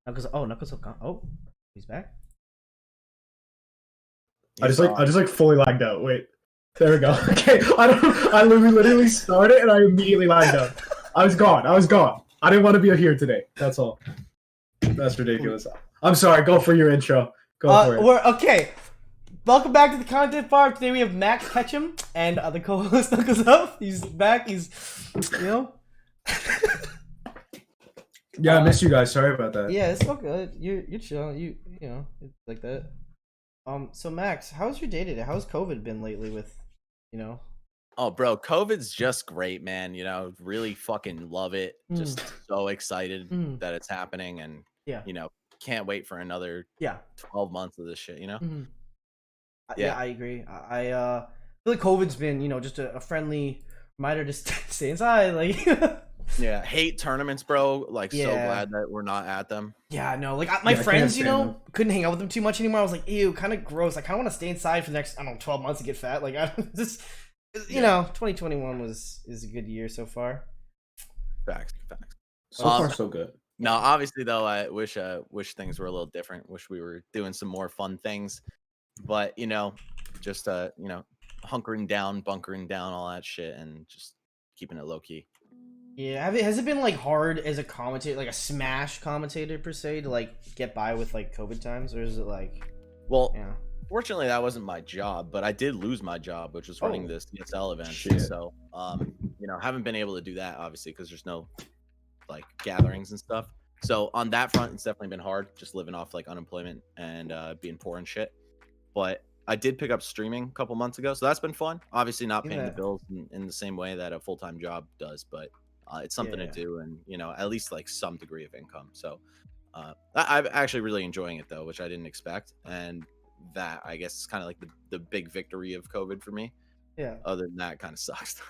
Knuckles gone. Oh, he's back. I just like fully lagged out. Wait, there we go. Okay, I literally started and I immediately lagged out. I was gone. I didn't want to be here today. That's all. That's ridiculous. I'm sorry. Go for your intro. Go for it. We're okay. Welcome back to the Content Farm. Today we have Max Ketchum and the co-host Knuckles Up. He's back. He's, you know. Yeah, I missed you guys. Sorry about that. Yeah, it's all good. You're chill. You know, it's like that. So Max, how's your day today? How's COVID been lately? With, you know. Oh, bro, COVID's just great, man. You know, really fucking love it. Just so excited that it's happening, and you know, can't wait for another 12 months of this shit. You know. Yeah, I agree. I feel like COVID's been, you know, just a friendly reminder to stay inside. Like, yeah, hate tournaments, bro. Like, so glad that we're not at them. Yeah, no, like my friends, you know, couldn't hang out with them too much anymore. I was like, ew, kind of gross. I kind of want to stay inside for the next, I don't know, 12 months to get fat. Like, I just, you know, 2021 is a good year so far. Facts. So far, so good. No, obviously though, I wish things were a little different. Wish we were doing some more fun things. But, you know, just, you know, hunkering down, bunkering down, all that shit, and just keeping it low key. Yeah, has it been, like, hard as a commentator, like a Smash commentator, per se, to, like, get by with, like, COVID times? Or is it, like... Well, fortunately, that wasn't my job, but I did lose my job, which was running this ESL event. Shit. So, you know, haven't been able to do that, obviously, because there's no, like, gatherings and stuff. So, on that front, it's definitely been hard, just living off, like, unemployment and being poor and shit. But I did pick up streaming a couple months ago, so that's been fun. Obviously, not paying the bills in the same way that a full-time job does, but it's something to do, and you know, at least like some degree of income. So I'm actually really enjoying it though, which I didn't expect, and that I guess is kind of like the big victory of COVID for me. Yeah. Other than that, it kind of sucks.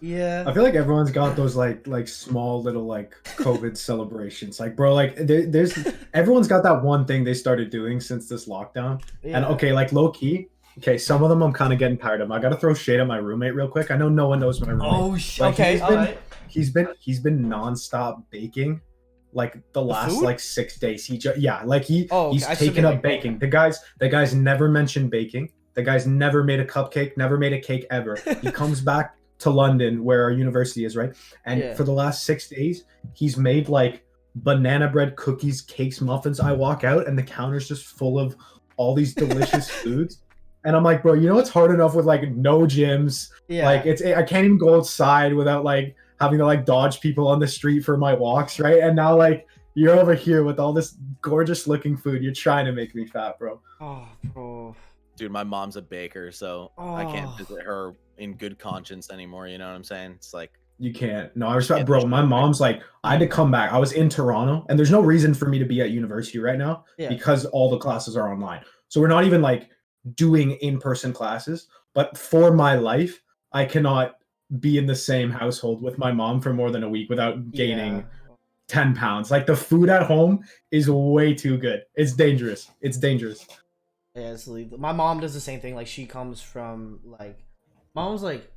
Yeah. I feel like everyone's got those like small little like COVID celebrations. Like, bro, like there's everyone's got that one thing they started doing since this lockdown. And okay, like low key. Okay, some of them I'm kind of getting tired of. I got to throw shade at my roommate real quick. I know no one knows my roommate. Oh, okay. He's been nonstop baking, like the last like 6 days. He's taken up baking. The guy's never mentioned baking. The guy's never made a cupcake, never made a cake ever. He comes back to London, where our university is, right? And for the last 6 days, he's made like banana bread, cookies, cakes, muffins. I walk out and the counter's just full of all these delicious foods. And I'm like, bro, you know, it's hard enough with like no gyms. Like I can't even go outside without like having to like dodge people on the street for my walks, right? And now like you're over here with all this gorgeous looking food. You're trying to make me fat, bro. Oh, bro. Dude, my mom's a baker, so I can't visit her in good conscience anymore. You know what I'm saying? It's like you can't. No, I respect, bro. My mom's like, I had to come back. I was in Toronto, and there's no reason for me to be at university right now because all the classes are online. So we're not even like doing in-person classes. But for my life, I cannot be in the same household with my mom for more than a week without gaining 10 pounds. Like the food at home is way too good. It's dangerous. Yeah, my mom does the same thing. Like she comes from like, mom's like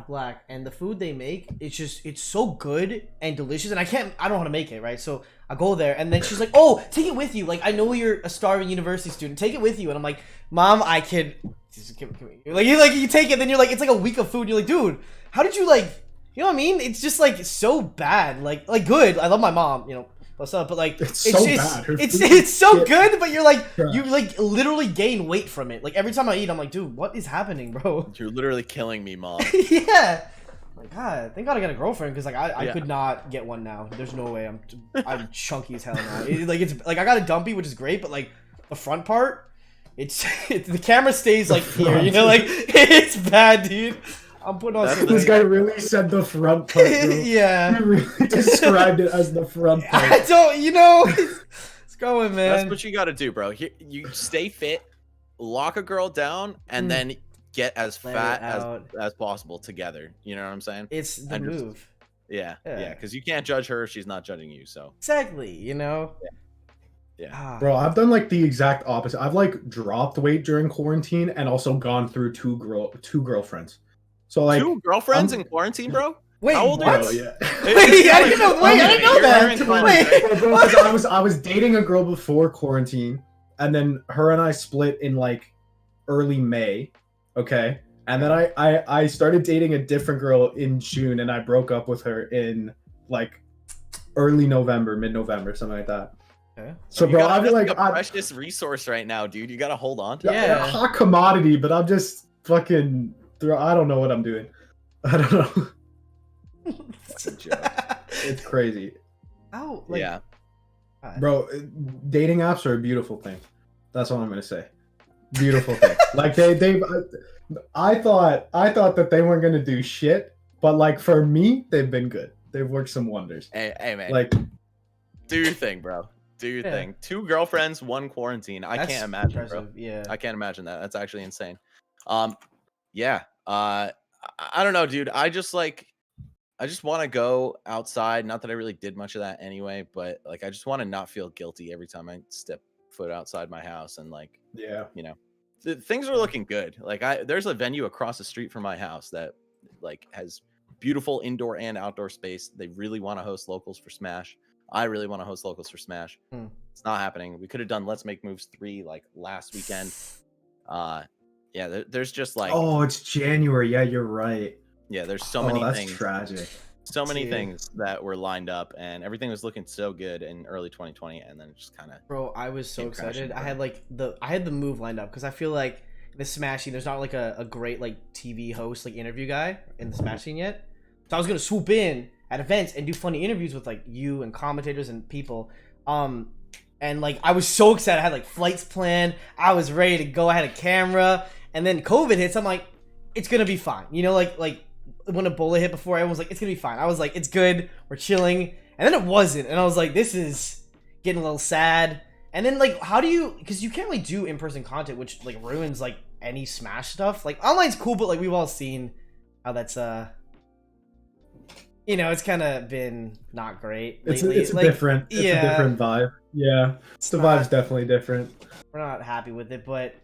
black, and the food they make, it's so good and delicious, and I don't know how to make it, right? So I go there, and then she's like, "Oh, take it with you. Like I know you're a starving university student. Take it with you." And I'm like, "Mom, I can." Like you take it, then you're like, it's like a week of food. You're like, dude, how did you like? You know what I mean? It's just like so bad. Like good. I love my mom. You know. What's up? But like it's so good, but you're like you like literally gain weight from it. Like every time I eat, I'm like, dude, what is happening, bro? You're literally killing me, mom. Yeah. Like God, thank God I got a girlfriend, because like I could not get one now. There's no way. I'm chunky as hell now. It's like I got a dumpy, which is great, but like the front part, it's the camera stays like here, you know, like it's bad, dude. I'm putting on this guy really said the front part, bro. Yeah. He really described it as the front part. I don't, you know, it's going, man. That's what you got to do, bro. You stay fit, lock a girl down, and then get as fat as possible together. You know what I'm saying? It's the move. Yeah, because you can't judge her if she's not judging you, so. Exactly, you know? Yeah. Bro, I've done like the exact opposite. I've like dropped weight during quarantine and also gone through two girlfriends. So like 2 girlfriends in quarantine, bro? Wait, How old what? are you? Yeah. Wait, I didn't know. Wait, I didn't know that. Wait, bro, because I was dating a girl before quarantine, and then her and I split in like early May. Okay. And then I started dating a different girl in June, and I broke up with her in like early November, mid-November, something like that. Okay. So, bro, I feel like a precious resource right now, dude. You gotta hold on to yeah, that. hot commodity, but I'm just fucking. I don't know what I'm doing. I don't know. It's crazy. Oh, like, yeah, bro. Dating apps are a beautiful thing. That's all I'm gonna say. Beautiful thing. Like I thought that they weren't gonna do shit, but like for me, they've been good. They've worked some wonders. Hey man, like do your thing, bro. Do your thing. 2 girlfriends, 1 quarantine. I can't imagine, impressive. bro. Yeah, I can't imagine that. That's actually insane. Yeah. I don't know, dude. I just want to go outside. Not that I really did much of that anyway, but like I just want to not feel guilty every time I step foot outside my house, and like, yeah, you know, things are looking good. Like there's a venue across the street from my house that like has beautiful indoor and outdoor space. They really want to host locals for Smash. I really want to host locals for Smash. It's not happening. We could have done Let's Make Moves 3 like last weekend. Yeah, there's just like, oh, it's January. Yeah, you're right. Yeah, there's so many that's things. Tragic. So many things that were lined up, and everything was looking so good in early 2020, and then it just kind of. Bro, I was so excited. I had the move lined up because I feel like the Smash scene, there's not like a great like TV host like interview guy in the Smash scene yet. So I was gonna swoop in at events and do funny interviews with like you and commentators and people. And like I was so excited. I had like flights planned. I was ready to go. I had a camera, and then COVID hits. I'm like, it's gonna be fine. You know, like when Ebola hit before, everyone was like, it's gonna be fine. I was like, it's good. We're chilling. And then it wasn't. And I was like, this is getting a little sad. And then like, how do you, because you can't really do in-person content, which like ruins like any Smash stuff. Like online's cool, but like we've all seen how that's you know, it's kind of been not great lately. It's like, different. It's a different vibe. Yeah, the vibe's definitely different. We're not happy with it, but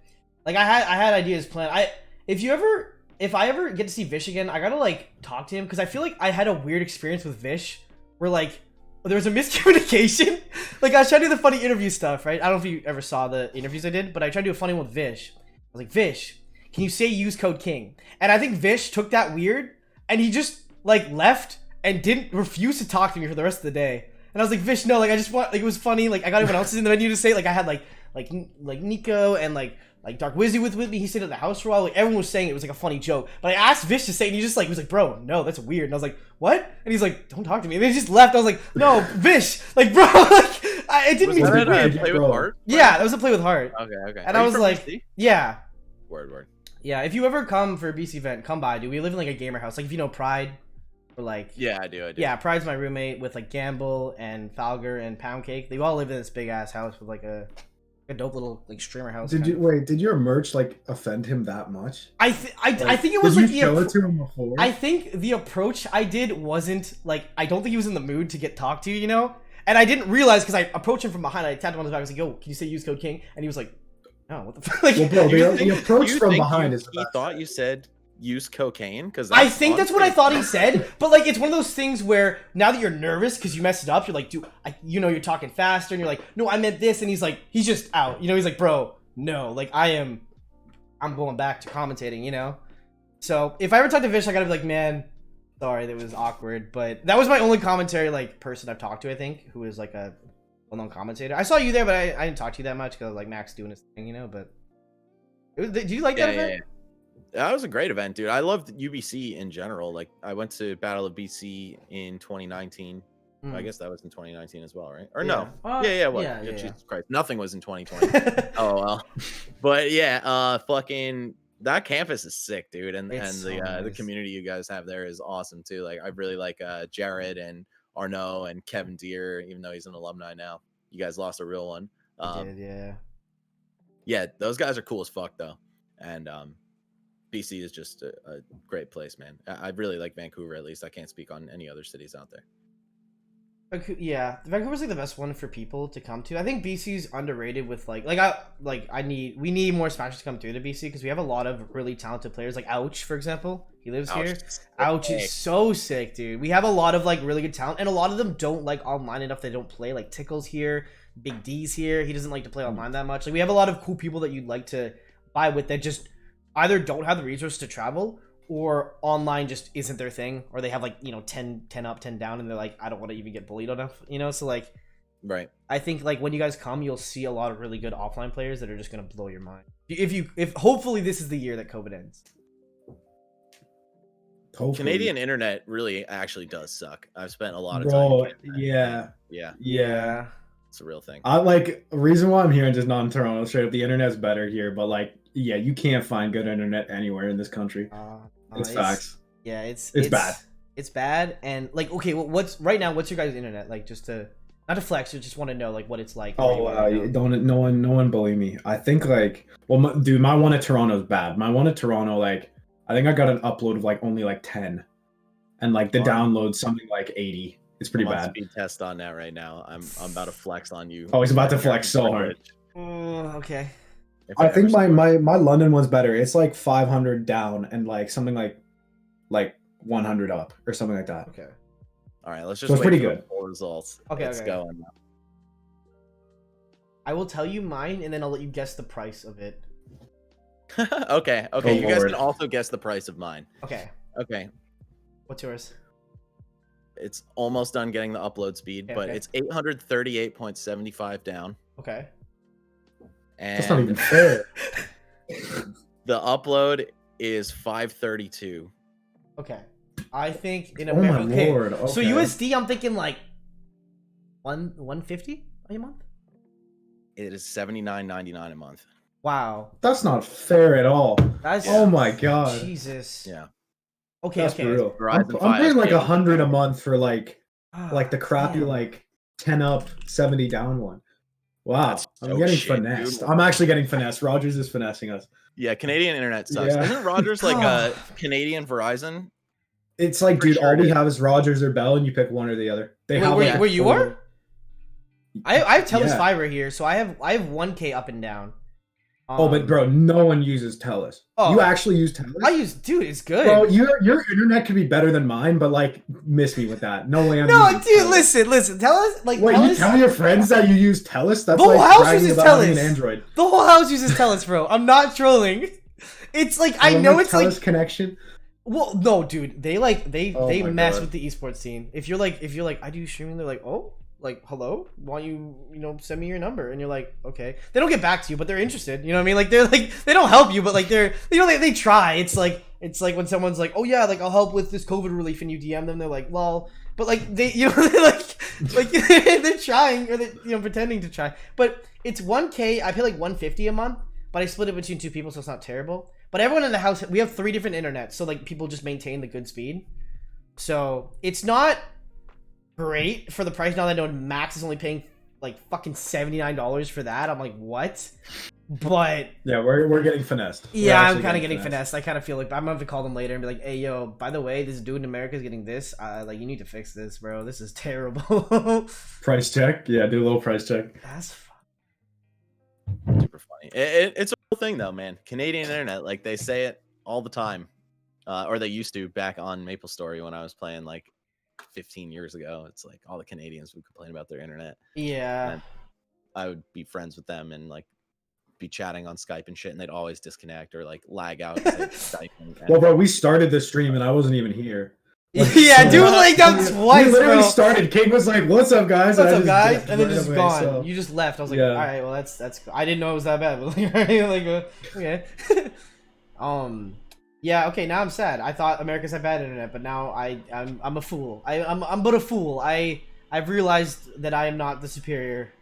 like I had ideas planned. If I ever get to see Vish again, I gotta like talk to him because I feel like I had a weird experience with Vish where like there was a miscommunication. Like I was trying to do the funny interview stuff, right? I don't know if you ever saw the interviews I did, but I tried to do a funny one with Vish. I was like, Vish, can you say use code King? And I think Vish took that weird and he just like left and didn't refuse to talk to me for the rest of the day. And I was like, Vish, no, like I just want, like it was funny. Like I got everyone else in the venue to say, like I had like Nico and like Dark Wizzy with me. He stayed at the house for a while. Like everyone was saying it was like a funny joke. But I asked Vish to say it, and he just like he was like, bro, no, that's weird. And I was like, what? And he's like, don't talk to me. And then he just left. I was like, no, Vish, like bro, like it didn't mean to be weird. Play with heart? Yeah, that was a play with heart. Okay. And I was like, BC? Yeah. Word. Yeah, if you ever come for a BC event, come by, dude. We live in like a gamer house. Like if you know Pride, or like yeah, I do. Yeah, Pride's my roommate with like Gamble and Falger and Pound Cake. They all live in this big ass house with like a dope little like streamer house. Did your merch like offend him that much? I think it was like show it to him before? I think the approach I did wasn't like, I don't think he was in the mood to get talked to, you know. And I didn't realize because I approached him from behind. I tapped him on his back. I was like, "Yo, can you say use code King?" And he was like, "No, what the fuck?" Like, well, bro, the approach from behind is. He thought you said use cocaine because I think that's what I thought he said, but like it's one of those things where now that you're nervous because you messed it up, you're like, dude, you know, you're talking faster, and you're like, no, I meant this, and he's like, he's just out, you know, he's like, bro, no, like I'm going back to commentating, you know. So if I ever talk to Vish, I gotta be like, man, sorry, that was awkward, but that was my only commentary like person I've talked to, I think, who is like a well-known commentator. I saw you there, but I didn't talk to you that much because like Max doing his thing, you know. But did you like that event? Yeah. That was a great event, dude. I loved UBC in general. Like, I went to Battle of BC in 2019. I guess that was in 2019 as well, right? Or no? Yeah. What? Yeah, Jesus Christ, nothing was in 2020. Oh well. But yeah, fucking that campus is sick, dude, and the community you guys have there is awesome too. Like, I really like Jared and Arnaud and Kevin Deere, even though he's an alumni now. You guys lost a real one. Yeah, those guys are cool as fuck though, and BC is just a great place, man. I really like Vancouver, at least. I can't speak on any other cities out there. Yeah, Vancouver's like the best one for people to come to. I think BC's underrated with we need more Spanish to come through to BC because we have a lot of really talented players. Like Ouch, for example, he lives here. Ouch is so sick, dude. We have a lot of like really good talent, and a lot of them don't like online enough. They don't play. Like Tickle's here, Big D's here. He doesn't like to play online that much. Like we have a lot of cool people that you'd like to buy with that just either don't have the resources to travel, or online just isn't their thing, or they have like, 10 up, 10 down, and they're like, I don't want to even get bullied enough, so like, right. I think like when you guys come, you'll see a lot of really good offline players that are just gonna blow your mind. If hopefully this is the year that COVID ends. Hopefully. Canadian internet really actually does suck. I've spent a lot of time. Yeah. It's a real thing. I like the reason why I'm here and just not in Toronto. Straight up, the internet's better here, but like, yeah, you can't find good internet anywhere in this country. It's facts. Yeah, it's bad. It's bad, and like, okay, well, what's your guys' internet like? Just to not to flex, I just want to know like what it's like. Don't no one bully me. I think like, well, my one at Toronto is bad. My one at Toronto, like, I think I got an upload of like only like 10, and like the download something like 80. It's pretty bad. Speed test on that right now. I'm about to flex on you. Oh, he's about to flex so hard. Okay. I think my London one's better. It's like 500 down and like something like 100 up or something like that. Okay. All right, let's just so it's wait pretty for good. The full results. Okay, let's go. I will tell you mine, and then I'll let you guess the price of it. Okay. Oh, you guys can also guess the price of mine. Okay. What's yours? It's almost done getting the upload speed, but it's 838.75 down. Okay. And that's not even fair. The upload is 532. Okay. I think in America. America. Oh my lord. Okay. So USD, I'm thinking like 150 a month. It is $79.99 a month. Wow. That's not fair at all. Oh my god. Jesus. Yeah. Okay. That's brutal. I'm Verizon paying like 5K. 100 a month for like the crappy damn. like 10 up 70 down one. Wow. I'm so getting shit, finessed. dude. I'm actually getting finessed. Rogers is finessing us. Yeah, Canadian internet sucks. Yeah. Isn't Rogers like a Canadian Verizon? It's like, dude, all we have is Rogers or Bell, and you pick one or the other. They have where you are? I have TELUS Yeah. fiber here, so I have 1K up and down. But bro, no one uses TELUS. You actually use TELUS? Dude, it's good. Bro, your internet could be better than mine, but like, miss me with that. No way. No, dude, TELUS. listen. TELUS, like, wait, TELUS, you tell your friends that you use TELUS? That's the whole like house bragging uses about having TELUS. an Android. The whole house uses TELUS, bro. I'm not trolling. It's like I know it's TELUS like connection. Well, no, dude. They Oh my mess God. with the esports scene. If you're like I do streaming, they're like, oh, like, hello, why don't you send me your number? And you're like, okay. They don't get back to you, but they're interested. You know what I mean? Like they don't help you, but like they try. It's like when someone's like, oh yeah, like I'll help with this COVID relief, and you DM them, they're like, lol. But like they're they're trying, or they're pretending to try. But it's 1K. I pay like 150 a month, but I split it between 2 people, so it's not terrible. But everyone in the house, we have 3 different internets, so like people just maintain the good speed. So it's not great for the price. Now that I know Max is only paying like fucking $79 for that, I'm like, what? But yeah, we're getting finessed. Yeah, I'm kind of getting finessed. I kind of feel like I'm gonna have to call them later and be like, hey, yo, by the way, this dude in America is getting this. Like, you need to fix this, bro. This is terrible. Price check. Yeah, do a little price check. That's fun. Super funny. It's a real thing though, man. Canadian internet, like they say it all the time, or they used to back on Maple Story when I was playing like 15 years ago. It's like all the Canadians would complain about their internet. Yeah. And I would be friends with them and like be chatting on Skype and shit, and they'd always disconnect or like lag out. Skype and well, bro, we started the stream and I wasn't even here. Like, yeah, dude, like that twice. We literally bro. started. King was like, "What's up, guys?" What's up, guys? And then just away, gone. so. You just left. I was like, Yeah. all right, well, that's. I didn't know it was that bad, but like, okay. Yeah. Okay. Now I'm sad. I thought America's had bad internet, but now I'm a fool. I'm but a fool. I've realized that I am not the superior.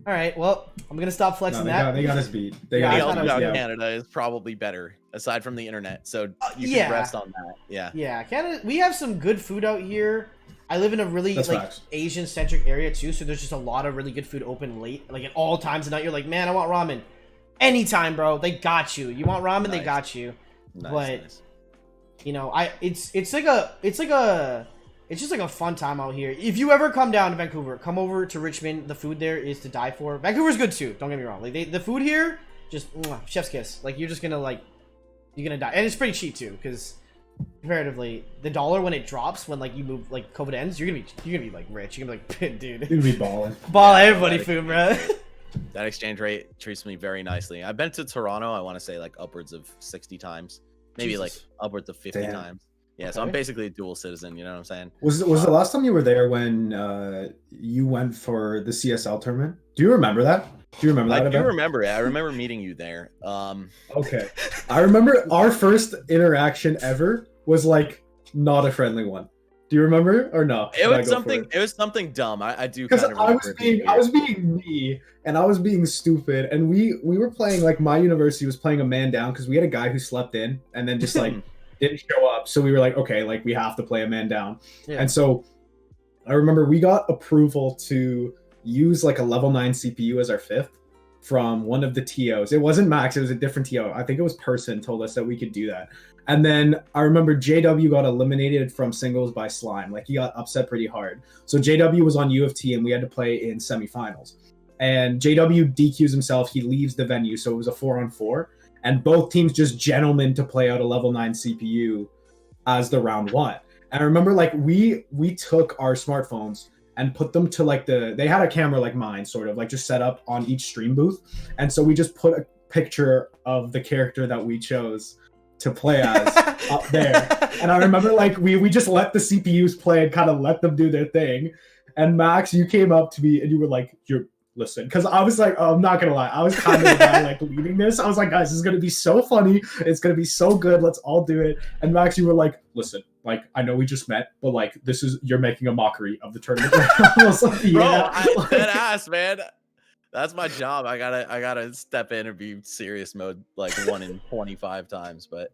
All right. Well, I'm gonna stop flexing that. They got us beat. Yeah, Everything else I about Canada is probably better aside from the internet, so you yeah. can rest on that. Yeah, Canada. We have some good food out here. I live in a really That's like facts. Asian centric area too, so there's just a lot of really good food open late, like at all times of night. You're like, man, I want ramen. Anytime, bro. They got you. You want ramen? They got you. Nice, but nice. you know, it's like a It's just like a fun time out here. If you ever come down to Vancouver, come over to Richmond. The food there is to die for. Vancouver's good too. Don't get me wrong. Like the food here, just chef's kiss. Like you're just gonna you're gonna die, and it's pretty cheap too. Because comparatively, the dollar when it drops, when like you move, like COVID ends, you're gonna be like rich. You're gonna be like, dude, you're gonna be balling. Everybody food, bro. That exchange rate treats me very nicely. I've been to Toronto. I want to say like upwards of 60 times, maybe like upwards of 50 times. Yeah, so I'm basically a dual citizen. You know what I'm saying? Was the last time you were there when you went for the CSL tournament? Do you remember that? Do you remember that? I do remember it. I remember meeting you there. Okay, I remember our first interaction ever was like not a friendly one. Do you remember or no? It was something. It was something dumb. I do. Because I was being me and I was being stupid, and we were playing like my university was playing a man down because we had a guy who slept in and then just like. Didn't show up, so we were like, okay, like we have to play a man down. And so I remember we got approval to use like a level 9 CPU as our 5th from one of the TOs. It wasn't Max, it was a different TO. I think it was Person told us that we could do that. And then I remember JW got eliminated from singles by Slime. Like he got upset pretty hard. So JW was on U of T and we had to play in semifinals. And JW DQs himself, he leaves the venue, so it was a 4-on-4. And both teams just gentlemen to play out a level 9 CPU as the round 1. And I remember like we took our smartphones and put them to like they had a camera like mine, sort of like just set up on each stream booth. And so we just put a picture of the character that we chose to play as up there. And I remember like we just let the CPUs play and kind of let them do their thing. And Max, you came up to me and you were like, listen, because I was like, oh, I'm not gonna lie, I was kind of the guy like leading this. I was like, guys, this is gonna be so funny, it's gonna be so good, let's all do it. And Max, you were like, listen, like I know we just met, but like you're making a mockery of the tournament. I was like, yeah. Bro, dead ass, man. That's my job. I gotta step in and be serious mode like 1 in 25 times. But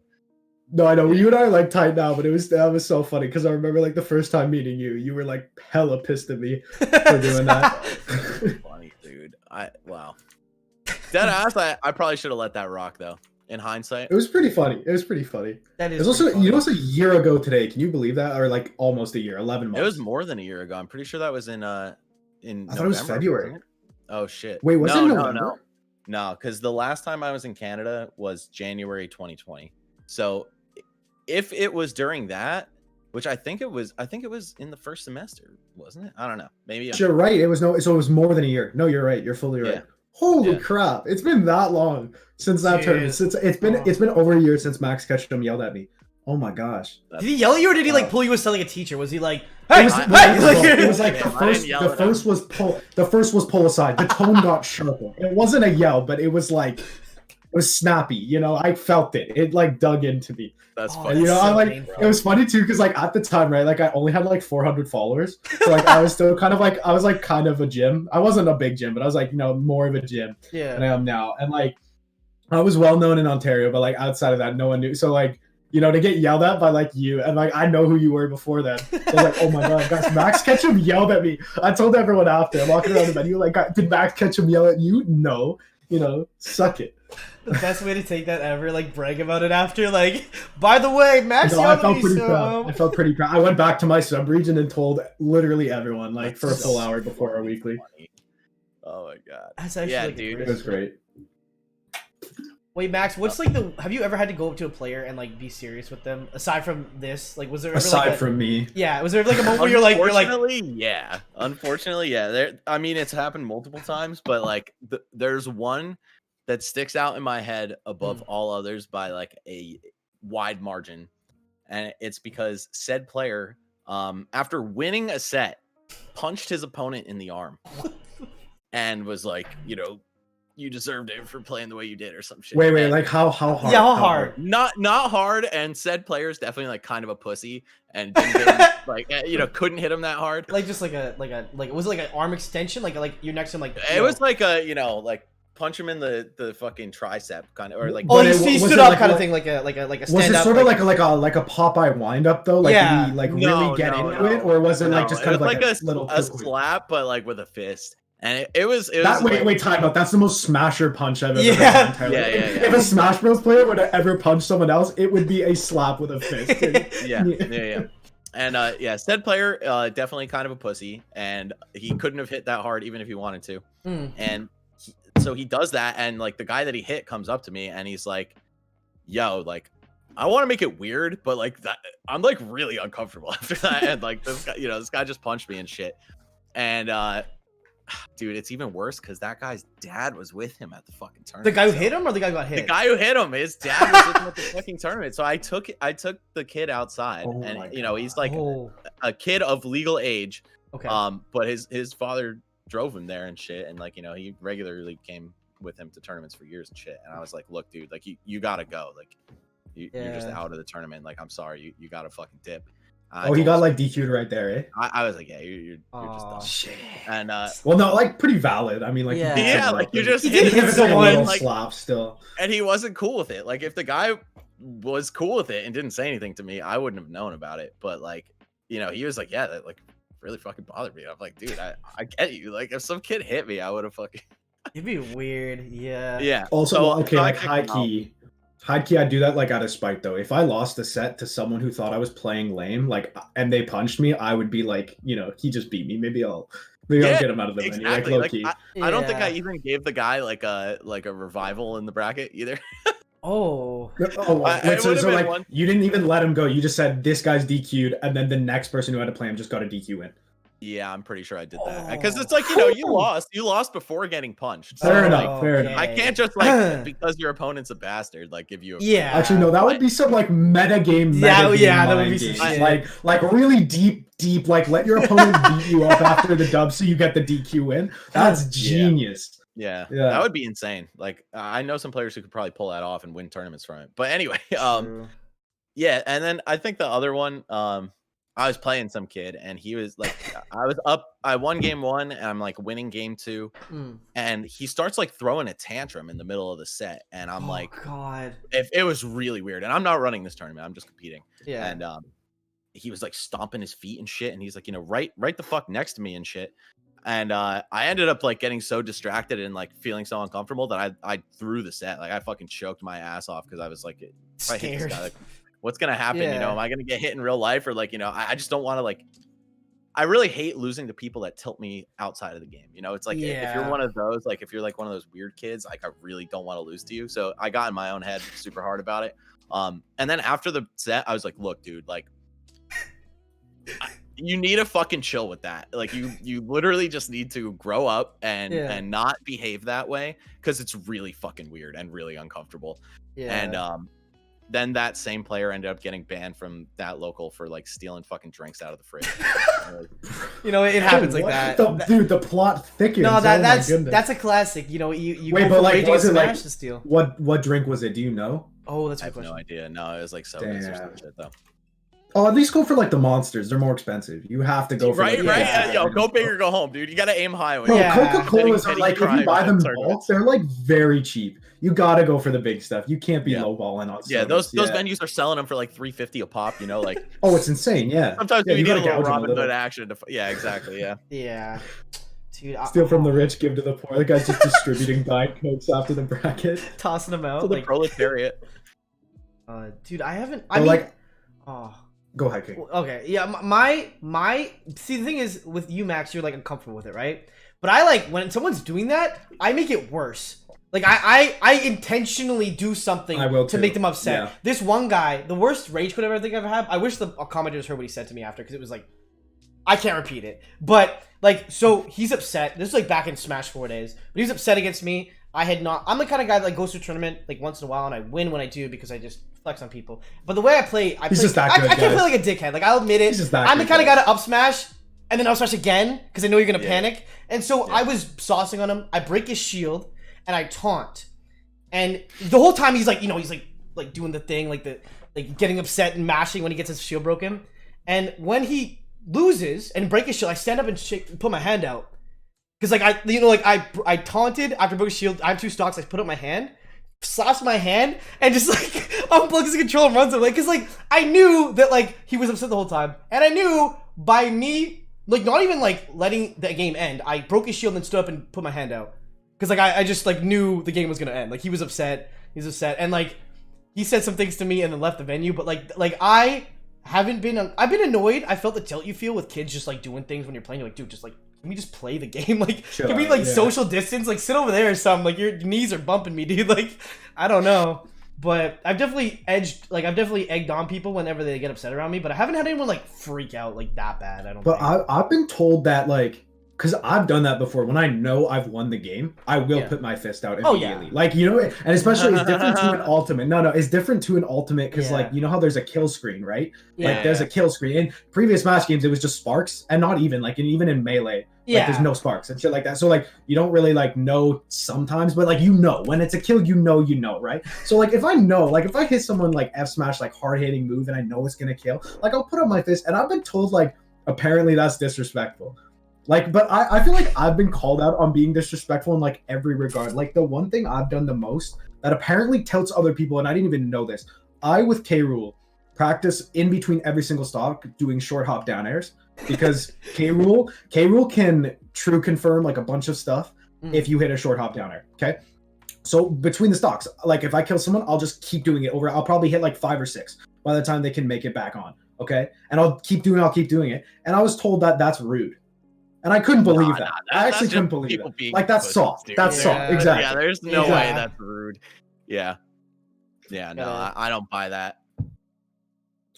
no, I know you and I are like tight now, but that was so funny because I remember like the first time meeting you, you were like hella pissed at me for doing that. Funny, dude. Wow. Dead ass. I probably should have let that rock though. In hindsight, it was pretty funny. It was pretty funny. That is. It was also funny. You know, it's a year ago today. Can you believe that? Or like almost a year, 11 months. It was more than a year ago. I'm pretty sure that was in I November, thought it was February. Oh shit. Wait, was it November? No, because the last time I was in Canada was January 2020. So if it was during that, which I think it was in the first semester, wasn't it? I don't know. Maybe you're right. It was so it was more than a year. No, you're right. You're fully right. Yeah. Holy crap! It's been that long since that tournament. Since it's been over a year since Max Ketchum yelled at me. Oh my gosh! Did he yell at you or did he like pull you aside like a teacher? Was he like, hey, it was like the first was pull aside. The tone got sharper. It wasn't a yell, but it was like. It was snappy, you know. I felt it. It like dug into me. That's funny. You know, I like painful. It was funny too because like at the time, right? Like I only had like 400 followers, so like I was still kind of like kind of a gym. I wasn't a big gym, but I was like more of a gym than I am now. And like I was well known in Ontario, but like outside of that, no one knew. So like to get yelled at by like you and like I know who you were before then. So I was like, oh my god, guys, Max Ketchum yelled at me. I told everyone after. I'm walking around the venue like, did Max Ketchum yell at you? No. Suck it. The best way to take that ever, like brag about it after, like, by the way, Max I felt pretty proud. I felt pretty proud. I went back to my sub-region and told literally everyone, like, for a full hour before our weekly. Oh my god. That's actually dude. It was great. Wait, Max, what's like have you ever had to go up to a player and like be serious with them? Aside from this, like, was there ever, aside from me? Yeah, was there like a moment where you're like, Unfortunately, yeah. I mean, it's happened multiple times, but like, there's one that sticks out in my head above all others by like a wide margin, and it's because said player, after winning a set, punched his opponent in the arm, and was like, you deserved it for playing the way you did or some shit. Wait, like how hard? Yeah, how hard? Not hard, and said player's definitely like kind of a pussy and didn't get him, like couldn't hit him that hard. Like just like was it like an arm extension? Like you're next to him like it was like a like punch him in the fucking tricep kind of, or like he stood up kind of thing, like a stand up. Was it sort of like a Popeye wind up though? Like did he like really get into it, or was it like just kind of like a little slap, but like with a fist? And it was wait, time out. That's the most smasher punch I've ever heard. Yeah. If a Smash Bros player would have ever punched someone else, it would be a slap with a fist. Yeah. And yeah, said player definitely kind of a pussy, and he couldn't have hit that hard even if he wanted to. And so he does that, and like the guy that he hit comes up to me, and he's like, "Yo, like, I want to make it weird, but like that, I'm like really uncomfortable after that." And like this guy, this guy just punched me and shit. And dude, it's even worse because that guy's dad was with him at the fucking tournament. The guy who hit him, or the guy who got hit? The guy who hit him, his dad was with him at the fucking tournament. So I took the kid outside, and he's like a kid of legal age. Okay. But his father drove him there and shit, and like he regularly came with him to tournaments for years and shit. And I was like, look, dude, like you gotta go, like you're just out of the tournament. Like, I'm sorry, you gotta fucking dip. He got like DQ'd right there, eh? I was like, yeah, you're just done. Shit. And well, no, like pretty valid. I mean, like like you just hit someone like slap still, and he wasn't cool with it. Like if the guy was cool with it and didn't say anything to me, I wouldn't have known about it. But like, he was like, yeah, that like really fucking bothered me. I'm like, dude, I get you. Like if some kid hit me, I would have fucking. It'd be weird, yeah. Yeah. Also, okay, like high key, I'd do that like out of spite though. If I lost a set to someone who thought I was playing lame, like, and they punched me, I would be like, he just beat me. Maybe I'll get him out of the menu. Like low key. I don't think I even gave the guy like a revival in the bracket either. Wait, so like you didn't even let him go. You just said this guy's DQ'd, and then the next person who had to play him just got a DQ win. Yeah, I'm pretty sure I did that because it's like you lost before getting punched. Fair enough. Fair enough. I can't just like because your opponent's a bastard like give you a Actually no, that would be some like meta game. That would be some shit. Like really deep. Like let your opponent beat you up after the dub so you get the DQ win. That's genius. Yeah, that would be insane. Like I know some players who could probably pull that off and win tournaments from it. But anyway, yeah, and then I think the other one, I was playing some kid and he was like, I won game 1 and I'm like winning game 2, and he starts like throwing a tantrum in the middle of the set, and I'm like, God, it was really weird. And I'm not running this tournament; I'm just competing. Yeah, and he was like stomping his feet and shit, and he's like, right the fuck next to me and shit. And I ended up like getting so distracted and like feeling so uncomfortable that I threw the set. Like I fucking choked my ass off because I was like, if I hit this guy, like, what's gonna happen? Am I gonna get hit in real life, or like, I just don't want to like. I really hate losing to people that tilt me outside of the game. It's like if you're one of those, like if you're like one of those weird kids, like I really don't want to lose to you. So I got in my own head super hard about it. And then after the set, I was like, look, dude, like. You need to fucking chill with that. Like you literally just need to grow up and not behave that way, because it's really fucking weird and really uncomfortable. Yeah. And then that same player ended up getting banned from that local for like stealing fucking drinks out of the fridge. It happens like that. Dude, the plot thickens. No, that's a classic. You wait, but like was it like to steal. What drink was it? Do you know? Oh, that's I have no idea. No, it was like sodas or some shit though. Oh, at least go for like the monsters. They're more expensive. You have to go for right. Yo, go big or go home, dude. You gotta aim high. Bro, Coca-Colas are like, if you buy them bulk, they're like very cheap. You gotta go for the big stuff. You can't be lowballing on. Yeah, those venues are selling them for like $3.50 a pop. Like oh, it's insane. Yeah. Sometimes you need a little Robin Hood action. Yeah, exactly. Yeah. Yeah. Dude, steal from the rich, give to the poor. The guy's just distributing Diet Cokes after the bracket, tossing them out to the proletariat. Dude, I haven't. Go ahead, King. Okay, yeah, my see, the thing is with you, Max, you're like uncomfortable with it, right? But I like when someone's doing that, I make it worse. Like I intentionally do something to make them upset. Yeah. This one guy, the worst rage quit I think I've ever had. I wish the commentators heard what he said to me after, because it was like, I can't repeat it. But like, so he's upset. This is like back in Smash 4 days, but he's upset against me. I'm the kind of guy that like goes to a tournament like once in a while, and I win when I do because I just flex on people. But the way I play, I can play like a dickhead. Like I'll admit it. I'm the kind of guy to up smash and then up smash again because I know you're gonna panic. And so I was saucing on him. I break his shield and I taunt. And the whole time he's like, he's like doing the thing, like getting upset and mashing when he gets his shield broken. And when he loses and break his shield, I stand up and put my hand out. Because like I taunted after broke his shield. I have 2 stocks. I put up my hand, slaps my hand, and just like unplugs his control and runs away. Because like I knew that like he was upset the whole time, and I knew by me like not even like letting the game end, I broke his shield and stood up and put my hand out. Because like I just like knew the game was gonna end. Like he was upset, and like he said some things to me and then left the venue. But like I I've been annoyed. I felt the tilt you feel with kids just like doing things when you're playing. You're like, dude, just like, can we just play the game? Like, can we like social distance? Like, sit over there or something. Like, your knees are bumping me, dude. Like, I don't know. But I've definitely egged on people whenever they get upset around me. But I haven't had anyone like freak out like that bad. I don't. But I've been told that like. Because I've done that before. When I know I've won the game, I will put my fist out immediately. Oh, yeah. Like, you know, and especially it's different to an ultimate. No, it's different to an ultimate because, like, you know how there's a kill screen, right? Yeah. Like, there's a kill screen. In previous Smash games, it was just sparks, and not even, like, and even in Melee, like, there's no sparks and shit like that. So, like, you don't really, like, know sometimes, but, like, you know. When it's a kill, you know, right? So, like, if I know, like, if I hit someone, like, F-Smash, like, hard-hitting move, and I know it's gonna kill, like, I'll put up my fist, and I've been told, like, apparently that's disrespectful. Like, but I feel like I've been called out on being disrespectful in like every regard. Like the one thing I've done the most that apparently tilts other people, and I didn't even know this. I with K Rule practice in between every single stock doing short hop down airs because K Rule can true confirm like a bunch of stuff if you hit a short hop down air. Okay. So between the stocks, like if I kill someone, I'll just keep doing it over. I'll probably hit like 5 or 6 by the time they can make it back on. Okay. And I'll keep doing it. And I was told that that's rude. And I couldn't believe that. I actually couldn't believe it. Like, that's soft. Dude. That's soft. Exactly. Yeah, there's no way that's rude. Yeah. Yeah, no, I don't buy that.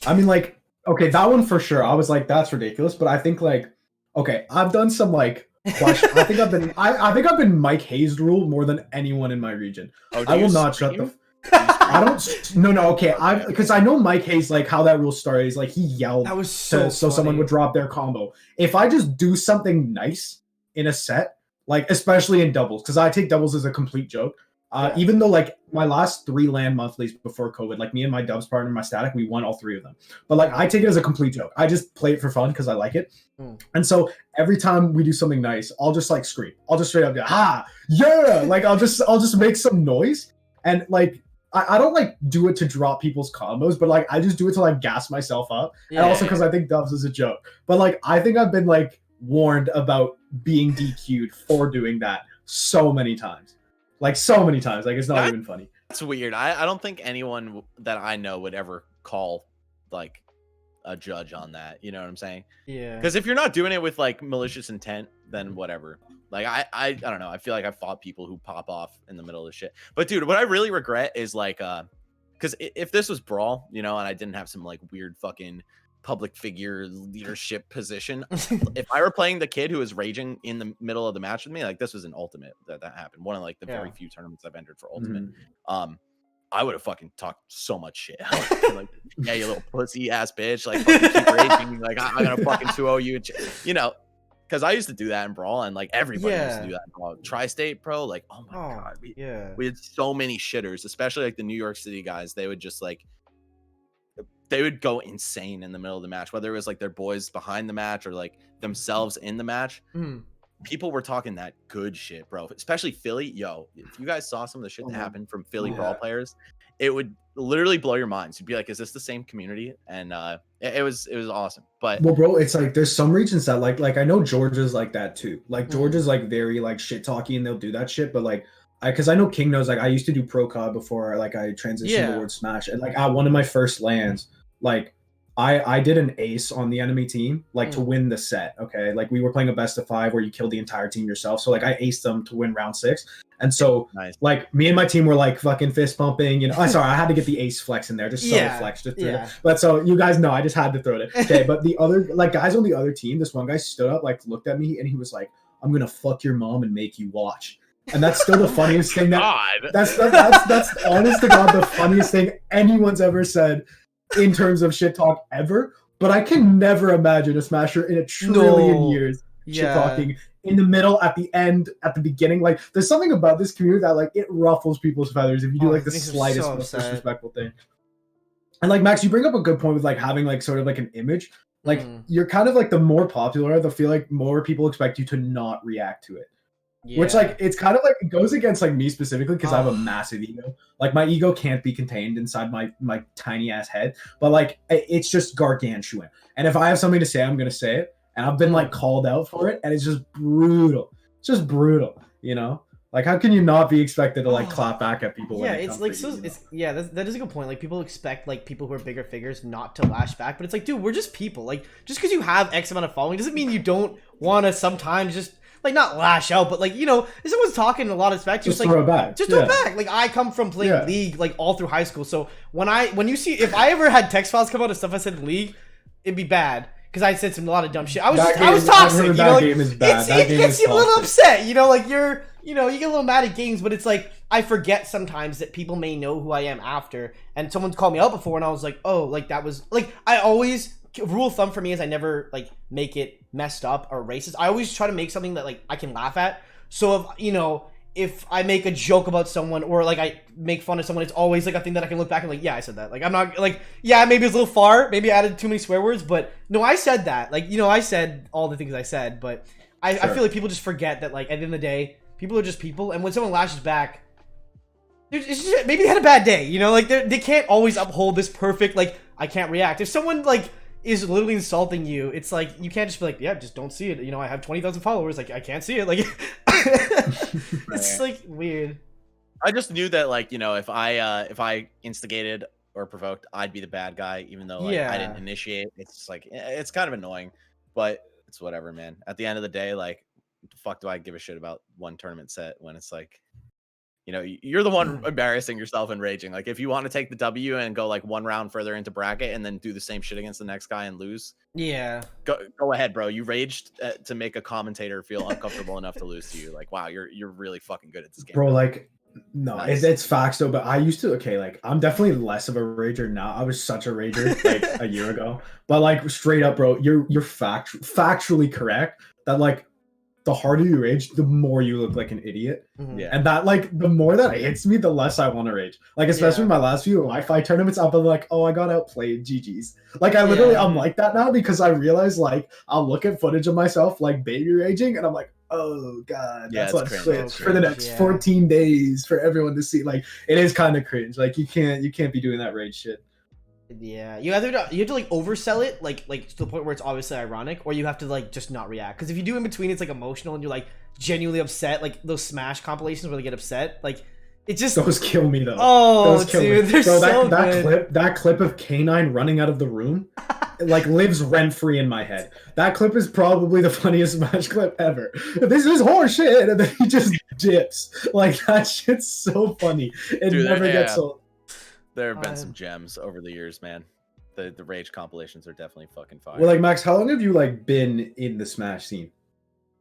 I mean, like, okay, that one for sure. I was like, that's ridiculous. But I think, like, okay, I've done some, like, question. I think I've been Mike Hayes rule more than anyone in my region. Oh, I will not shut the... I don't. No. Okay, because I know Mike Hayes, like how that rule started. Is like he yelled. That was so someone would drop their combo. If I just do something nice in a set, like especially in doubles, because I take doubles as a complete joke. Even though like my last 3 LAN monthlies before COVID, like me and my dubs partner, my static, we won all 3 of them. But like I take it as a complete joke. I just play it for fun because I like it. And so every time we do something nice, I'll just like scream. I'll just straight up go, "Ha, yeah!" Like I'll just make some noise and like. I don't like do it to drop people's combos, but like I just do it to like gas myself up, and also because I think dubs is a joke. But like I think I've been like warned about being DQ'd for doing that so many times, like it's not even funny. It's weird. I don't think anyone that I know would ever call like a judge on that. You know what I'm saying? Yeah. Because if you're not doing it with like malicious intent, then whatever. Like I don't know. I feel like I fought people who pop off in the middle of the shit. But dude, what I really regret is like, because if this was Brawl, you know, and I didn't have some like weird fucking public figure leadership position, if I were playing the kid who was raging in the middle of the match with me, like this was an ultimate that happened. One of like the very few tournaments I've entered for ultimate. I would have fucking talked so much shit. Like, yeah, you little pussy ass bitch. Like, fucking keep raging. Like, I'm gonna fucking 2-0 you. You know. Because I used to do that in Brawl, and like everybody used to do that in Brawl. Tri-State Pro, like, oh my god, we had so many shitters, especially like the New York City guys. They would just like, they would go insane in the middle of the match, whether it was like their boys behind the match or like themselves in the match. People were talking that good shit, bro. Especially Philly, yo. If you guys saw some of the shit that happened from Philly Brawl players, it would literally blow your minds. You'd be like, "Is this the same community?" And it was awesome. But well, bro, it's like there's some regions that like I know Georgia's like that too. Like Georgia's like very like shit talky and they'll do that shit. But like because I know King knows, like I used to do pro COD before like I transitioned towards Smash, and like at one of my first lands, like I did an ace on the enemy team, like to win the set. Okay, like we were playing a best of 5 where you killed the entire team yourself. So like I aced them to win round 6. And so like me and my team were like fucking fist pumping, you know. Sorry, I had to get the ace flex in there, just flex, just but so you guys know I just had to throw it. Okay, but the other like guys on the other team, this one guy stood up, like looked at me, and he was like, "I'm gonna fuck your mom and make you watch." And that's still the funniest thing that's honest to God the funniest thing anyone's ever said in terms of shit talk ever. But I can never imagine a Smasher in a trillion years shit talking in the middle, at the end, at the beginning. Like there's something about this community that like it ruffles people's feathers if you do like the slightest most disrespectful thing. And like Max, you bring up a good point with like having like sort of like an image. Like you're kind of like the more popular, I feel like more people expect you to not react to it. Which like it's kind of like it goes against like me specifically because I have a massive ego. Like my ego can't be contained inside my tiny ass head, but like it's just gargantuan. And if I have something to say, I'm gonna say it. And I've been like called out for it, and it's just brutal. It's just brutal, you know. Like, how can you not be expected to like clap back at people? Yeah, when it's like so. It's yeah, that is a good point. Like people expect like people who are bigger figures not to lash back, but it's like, dude, we're just people. Like just because you have X amount of following doesn't mean you don't want to sometimes just like not lash out, but like if someone's talking a lot of smack, just like throw it back. Just throw it back. Like I come from playing League like all through high school, so when you see if I ever had text files come out of stuff I said in League, it'd be bad. Because I said a lot of dumb shit. I was toxic. That game is bad. It gets you a little upset. Like you get a little mad at games, but it's like I forget sometimes that people may know who I am after. And someone's called me out before, and I was like, oh, like that was like I always rule of thumb for me is I never like make it messed up or racist. I always try to make something that like I can laugh at. So if I make a joke about someone or like I make fun of someone, it's always like a thing that I can look back and like, yeah, I said that. Like I'm not like, yeah, maybe it's a little far, maybe I added too many swear words, but no, I said that. Like, I said all the things I said, but I feel like people just forget that like at the end of the day, people are just people, and when someone lashes back, it's just, maybe they had a bad day, like they can't always uphold this perfect like I can't react. If someone like is literally insulting you, it's like you can't just be like, yeah, just don't see it. I have 20,000 followers, like I can't see it. Like it's like weird. I just knew that like if I instigated or provoked, I'd be the bad guy, even though like, I didn't initiate. It's just like it's kind of annoying, but it's whatever, man. At the end of the day, like, what the fuck do I give a shit about one tournament set when it's like, you're the one embarrassing yourself and raging. Like if you want to take the W and go like one round further into bracket and then do the same shit against the next guy and lose, go ahead, bro. You raged to make a commentator feel uncomfortable enough to lose to you. Like, wow, you're really fucking good at this game, bro. Like, no, nice. It's facts though. But I used to like I'm definitely less of a rager now. I was such a rager like a year ago. But like straight up, bro, you're factually correct that like the harder you rage, the more you look like an idiot. Yeah. And that like the more that hits me, the less I want to rage. Like especially my last few Wi-Fi tournaments, I'll be like, oh, I got outplayed. GG's. Like I literally I'm like that now because I realize like I'll look at footage of myself like baby raging and I'm like, oh god, that's on Twitch for the next 14 days for everyone to see. Like it is kind of cringe. Like you can't be doing that rage shit. Yeah, you have to like oversell it, like to the point where it's obviously ironic, or you have to like just not react. Because if you do in between, it's like emotional and you're like genuinely upset. Like those Smash compilations where they get upset, like it just those kill me though. Oh, dude, they're so good. That clip of K9 running out of the room, like lives rent free in my head. That clip is probably the funniest Smash clip ever. This is horse shit, and then he just dips. Like that shit's so funny. It never gets old. There have been some gems over the years, man. The rage compilations are definitely fucking fire. Well, like Max, how long have you like been in the Smash scene?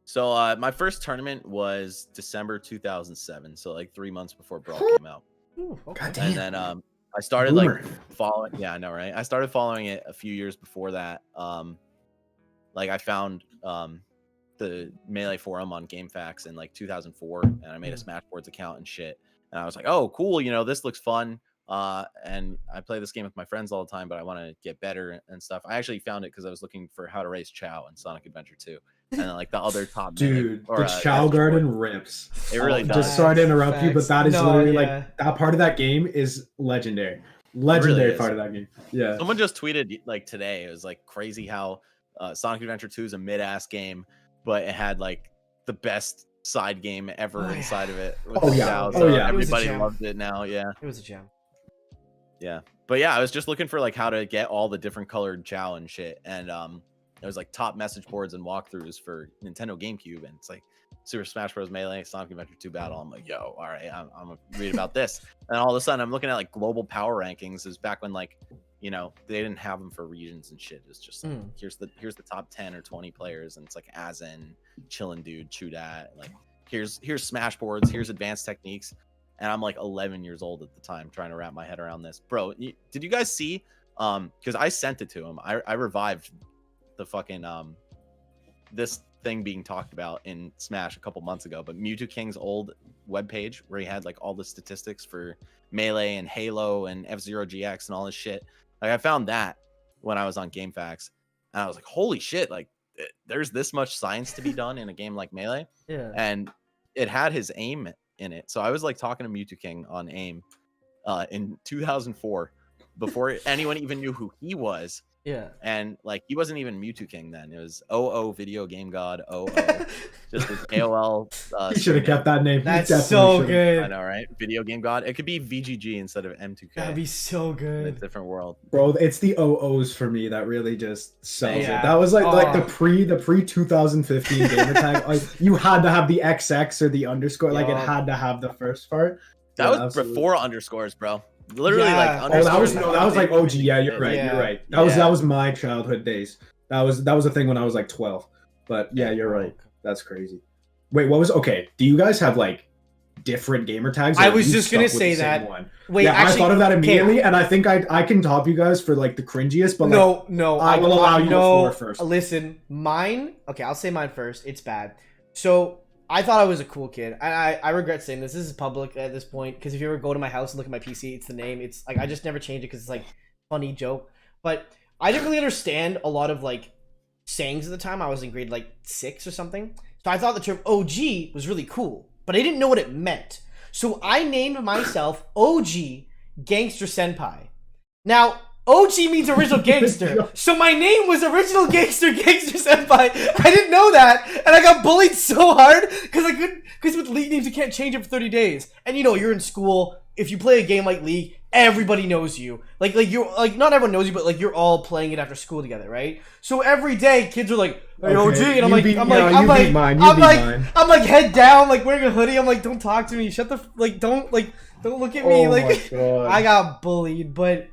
So my first tournament was December 2007, so like 3 months before Brawl came out. Ooh, okay. God damn. And then I started like following. Yeah, I know, right? I started following it a few years before that. Like I found the Melee forum on GameFAQs in like 2004, and I made a Smashboards account and shit. And I was like, oh, cool, this looks fun. And I play this game with my friends all the time, but I want to get better and stuff. I actually found it because I was looking for how to raise Chow in Sonic Adventure 2. And then like the other top dude, the Chow Garden rips. It really does. Just sorry to interrupt you, but that is literally like that part of that game is legendary. Legendary part of that game. Yeah. Someone just tweeted like today. It was like crazy how Sonic Adventure 2 is a mid-ass game, but it had like the best side game ever inside of it. Everybody loved it now. Yeah. It was a gem. Yeah, but yeah, I was just looking for like how to get all the different colored Chow and shit, and there was like top message boards and walkthroughs for Nintendo GameCube, and it's like Super Smash Bros. Melee, Sonic Adventure 2 Battle. I'm like, yo, all right, I'm gonna read about this, and all of a sudden I'm looking at like global power rankings. Is back when like they didn't have them for regions and shit. It's just like, here's the top 10 or 20 players, and it's like Azen, Chillin' Dude, Chudat, like here's Smash boards, here's advanced techniques. And I'm like 11 years old at the time trying to wrap my head around this. Bro, did you guys see? Because I sent it to him. I revived the fucking this thing being talked about in Smash a couple months ago. But Mewtwo King's old webpage where he had like all the statistics for Melee and Halo and F-Zero GX and all this shit. Like I found that when I was on GameFAQs. And I was like, holy shit, like there's this much science to be done in a game like Melee. Yeah. And it had his aim in it. So I was like talking to Mewtwo King on AIM in 2004 before anyone even knew who he was. Yeah. And like he wasn't even Mewtwo King then. It was OO Video Game God OO. Just his AOL. He should have kept that name. That's so should've. good. I know, right? Video Game God. It could be VGG instead of M2K. That'd be so good. In a different world, bro. It's the OOs for me that really just sells it. Yeah. That was like the pre 2015 gamer tag. Like you had to have the XX or the underscore. Like it had to have the first part. That was absolutely. Before underscores, bro. Literally, like underscores. That was like OG. Yeah, you're right. You're right. That was my childhood days. That was a thing when I was like 12. But yeah, you're right. That's crazy. Wait, what was okay? Do you guys have like different gamer tags? I was just gonna say that. One? Wait, yeah, actually, I thought of that immediately, and I think I can top you guys for like the cringiest. But no, I will allow you the floor first. Listen, mine. Okay, I'll say mine first. It's bad. So I thought I was a cool kid. I regret saying this. This is public at this point because if you ever go to my house and look at my PC, it's the name. It's like I just never change it because it's like funny joke. But I didn't really understand a lot of like sayings at the time. I was in grade like 6 or something. So I thought the term OG was really cool, but I didn't know what it meant. So I named myself OG Gangster Senpai. Now, OG means original gangster. So my name was Original Gangster Senpai. I didn't know that. And I got bullied so hard because with League names you can't change it for 30 days. And you know, you're in school. If you play a game like League, everybody knows you. Like you're like not everyone knows you, but like you're all playing it after school together, right? So every day kids are like, "Hey, OG," and I'm like head down, like wearing a hoodie. I'm like, "Don't talk to me. Shut the don't look at me." Like I got bullied, but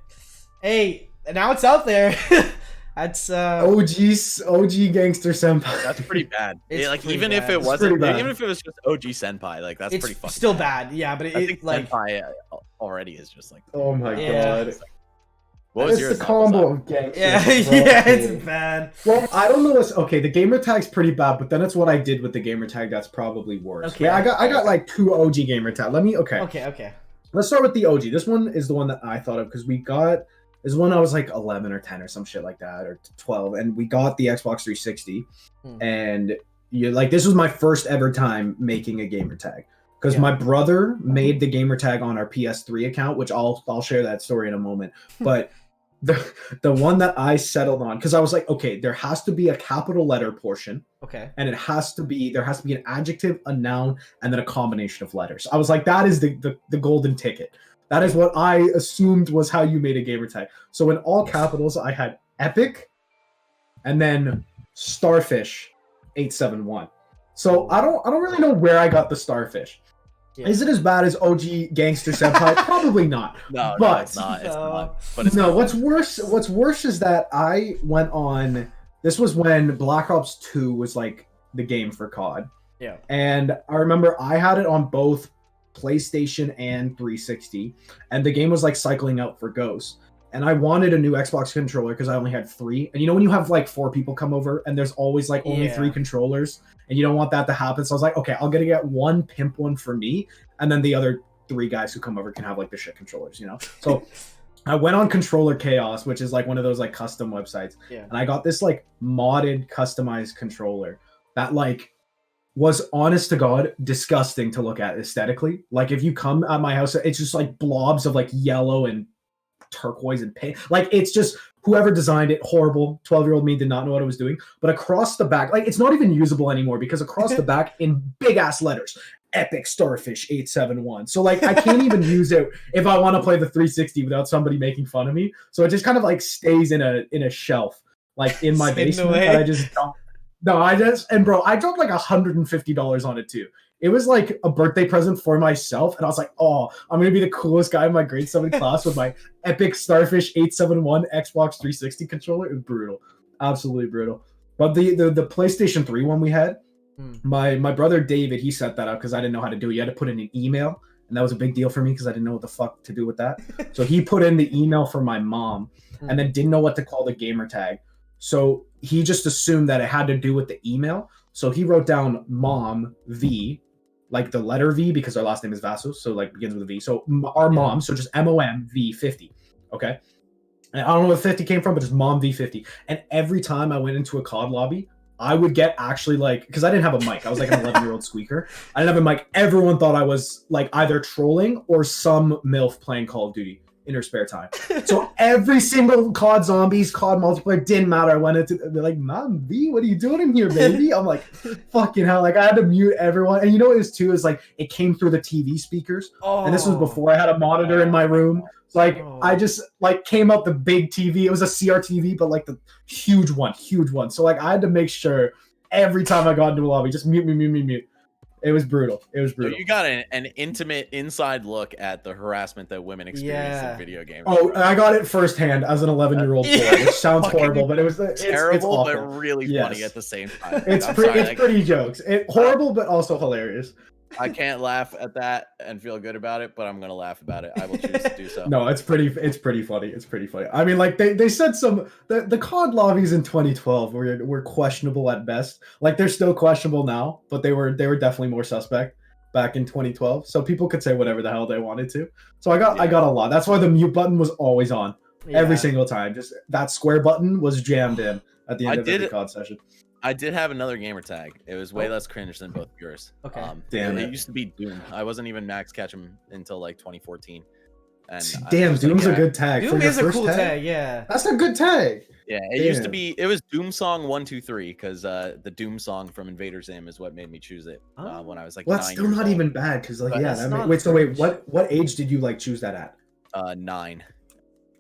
hey, now it's out there. That's OG Gangster Senpai. That's pretty bad. Like even bad. if it wasn't, even if it was just OG Senpai, like that's pretty fucking still bad. Yeah, but I think like Senpai already is just like. Oh my god. What was yours? The combo of gangsters. Yeah, it's bad. Well, I don't know. Okay, the gamer tag's pretty bad, but then it's what I did with the gamer tag that's probably worse. Okay, I got like 2 OG gamer tag. Okay. Let's start with the OG. This one is the one that I thought of because we got. This one I was like 11 or 10 or some shit like that, or 12, and we got the Xbox 360, and this was my first ever time making a gamer tag because my brother made the gamer tag on our PS3 account, which I'll share that story in a moment, but. The one that I settled on because I was like, okay, there has to be a capital letter portion, okay, and there has to be an adjective, a noun, and then a combination of letters. I was like, that is the golden ticket. That is what I assumed was how you made a gamer tag. So in all capitals, I had epic, and then starfish 871. So I don't really know where I got the starfish. Yeah. Is it as bad as OG Gangster Senpai? Probably not. No, it's not. It's not. But it's no, what's worse is that I went on. This was when Black Ops 2 was like the game for COD. Yeah. And I remember I had it on both PlayStation and 360, and the game was like cycling out for Ghost. And I wanted a new Xbox controller because I only had 3. And you know when you have like 4 people come over and there's always like only 3 controllers, and you don't want that to happen. So I was like, okay, I'm gonna get one pimp one for me, and then the other 3 guys who come over can have like the shit controllers, you know? So I went on Controller Chaos, which is like one of those like custom websites. Yeah. And I got this like modded customized controller that like was honest to God disgusting to look at aesthetically. Like if you come at my house, it's just like blobs of like yellow and turquoise and pink. Like it's just whoever designed it, horrible. 12-year-old me did not know what I was doing. But across the back, like it's not even usable anymore because across the back in big ass letters, epic starfish 871. So like I can't even use it if I want to play the 360 without somebody making fun of me. So it just kind of like stays in a shelf, like in my basement. That I just don't. No, I dropped like $150 on it too. It was like a birthday present for myself, and I was like, "Oh, I'm gonna be the coolest guy in my grade 7 class with my epic Starfish 871 Xbox 360 controller." It was brutal, absolutely brutal. But the PlayStation 3 one we had, my brother David, he set that up because I didn't know how to do it. You had to put in an email, and that was a big deal for me because I didn't know what the fuck to do with that. So he put in the email for my mom, and then didn't know what to call the gamer tag. So he just assumed that it had to do with the email. So he wrote down Mom V, like the letter V, because our last name is Vasos, so like begins with a V. So our mom, so just MOM V50. Okay. And I don't know where 50 came from, but just Mom V50. And every time I went into a COD lobby, I would get actually like, because I didn't have a mic. I was like an 11-year-old squeaker. I didn't have a mic. Everyone thought I was like either trolling or some MILF playing Call of Duty. in her spare time. So every single COD Zombies, COD multiplayer, didn't matter. I went into, they're like, Mom B, what are you doing in here, baby? I'm like, fucking hell. Like, I had to mute everyone. And you know what it is too? Is like, it came through the TV speakers. Oh. And this was before I had a monitor in my room. So like, I just like came up the big TV. It was a CRTV, but like the huge one. So like, I had to make sure every time I got into a lobby, just mute. It was brutal. So you got an intimate inside look at the harassment that women experience in video games. Oh, I got it firsthand as an 11-year-old boy, which sounds horrible, but it's terrible, it's but really funny at the same time. It's pretty jokes. Horrible, but also hilarious. I can't laugh at that and feel good about it, but I'm gonna laugh about it. I will choose to do so. No, it's pretty funny. It's pretty funny. I mean, like they said the COD lobbies in 2012 were questionable at best. Like they're still questionable now, but they were definitely more suspect back in 2012. So people could say whatever the hell they wanted to. So I got a lot. That's why the mute button was always on every single time. Just that square button was jammed in at the end of every COD session. I did have another gamer tag. It was way less cringe than both yours. Okay. Damn it used to be Doom. I wasn't even max Ketchum until like 2014. And damn, Doom's a good tag. Doom is a cool tag. Yeah. That's a good tag. Yeah, it used to be. It was Doom Song 123 because the Doom song from Invader Zim is what made me choose it when I was like. Well, that's still not old. even bad because like wait, what age did you like choose that at? 9.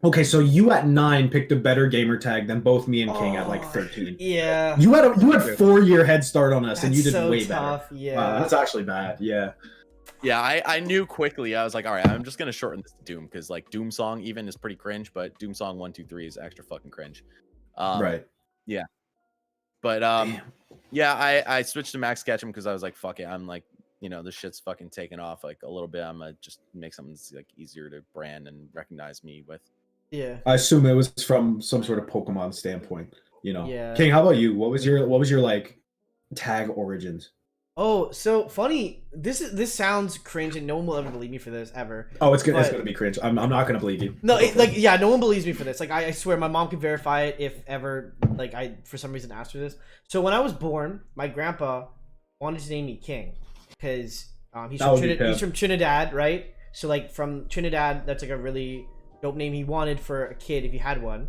Okay, so you at 9 picked a better gamer tag than both me and King at like 13. Yeah. You had 4-year head start on us, and you did so way tough. better. Yeah. Wow, that's actually bad. Yeah. Yeah, I knew quickly. I was like, all right, I'm just gonna shorten this to Doom because like Doom Song even is pretty cringe, but Doom Song 123 is extra fucking cringe. Right. Yeah. But yeah, I switched to Max Ketchum because I was like, fuck it, I'm like, this shit's fucking taking off like a little bit. I'm gonna just make something that's like easier to brand and recognize me with. Yeah. I assume it was from some sort of Pokemon standpoint, Yeah. King, how about you? What was your like tag origins? Oh, so funny. This sounds cringe, and no one will ever believe me for this ever. Oh, it's gonna be cringe. I'm not gonna believe you. No, no one believes me for this. Like I swear, my mom can verify it if ever. Like I for some reason asked her this. So when I was born, my grandpa wanted to name me King because he's from Trinidad, right? So like from Trinidad, that's like a really dope name he wanted for a kid if he had one.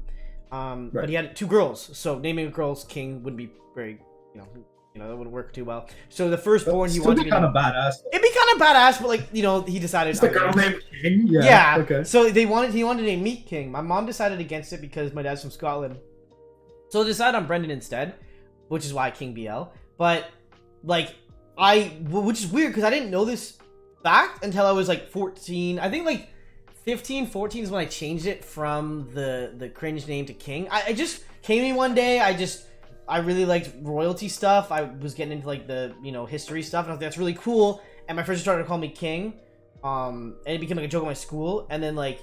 Right. But he had 2 girls, so naming a girl's King wouldn't be very, that wouldn't work too well. So the firstborn he wanted to be kind of badass. It'd be kind of badass, but like he decided. It's the girl named King. Yeah. Okay. So he wanted to name me King. My mom decided against it because my dad's from Scotland. So they decided on Brendan instead, which is why King BL. But like which is weird because I didn't know this fact until I was like 14. I think like 15, 14 is when I changed it from the cringe name to King. I just came in one day. I really liked royalty stuff. I was getting into like the history stuff, and I thought that's really cool. And my friends started to call me King, and it became like a joke at my school. And then like,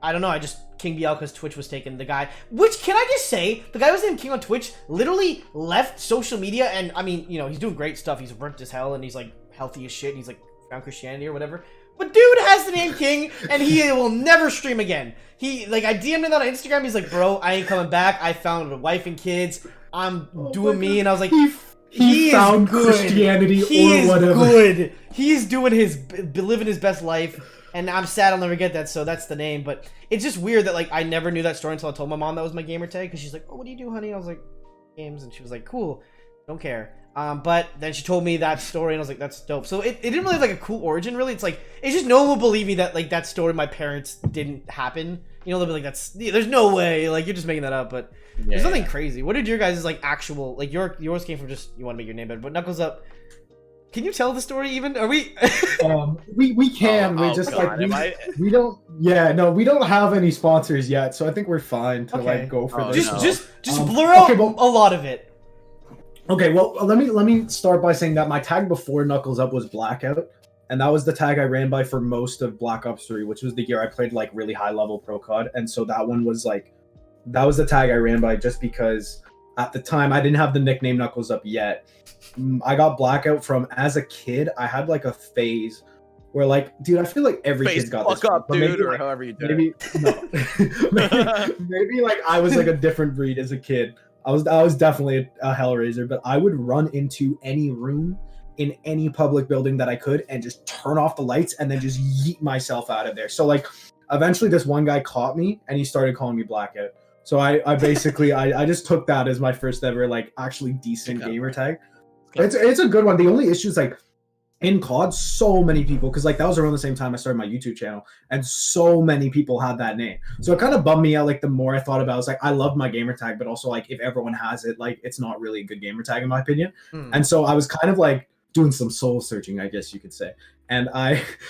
I don't know, I just King BL because Twitch was taking the guy. Which can I just say, the guy who was named King on Twitch literally left social media, and I mean, he's doing great stuff. He's ripped as hell, and he's like healthy as shit. And he's like found Christianity or whatever. But dude has the name King, and he will never stream again. I DM'd him on Instagram. He's like, bro, I ain't coming back. I found a wife and kids. I'm doing me, and I was like, he found Christianity or whatever. Good. He's doing living his best life, and I'm sad I'll never get that. So that's the name. But it's just weird that like I never knew that story until I told my mom that was my gamer tag because she's like, oh, what do you do, honey? I was like, games, and she was like, cool, don't care. But then she told me that story, and I was like, that's dope. So it didn't really have like a cool origin, really. It's like, it's just no one will believe me that like that story my parents didn't happen. They'll be like, there's no way, like you're just making that up. But there's nothing crazy. What did your guys' like actual, like yours came from just, you want to make your name better, but Knuckles Up, can you tell the story even? Are we? we can. We're just God, like, we don't, we don't have any sponsors yet. So I think we're fine to like go for this. Just blur out a lot of it. Okay, well, let me start by saying that my tag before Knuckles Up was Blackout, and that was the tag I ran by for most of Black Ops 3, which was the year I played like really high level pro COD, and so that one was like, that was the tag I ran by just because at the time I didn't have the nickname Knuckles Up yet. I got Blackout from, as a kid, I had like a phase where like, dude, I feel like every kid's got this. Up, dude, maybe, or like, however you do it. maybe like I was like a different breed as a kid. I was definitely a Hellraiser, but I would run into any room in any public building that I could and just turn off the lights and then just yeet myself out of there. So like eventually this one guy caught me and he started calling me Blackout. So I basically I just took that as my first ever like actually decent gamer tag. It's a good one. The only issue is like in COD, so many people, because like that was around the same time I started my YouTube channel, and so many people had that name. So it kind of bummed me out. Like the more I thought about it, I was like, I love my gamer tag, but also like if everyone has it, like it's not really a good gamer tag in my opinion. And so I was kind of like doing some soul searching, I guess you could say. And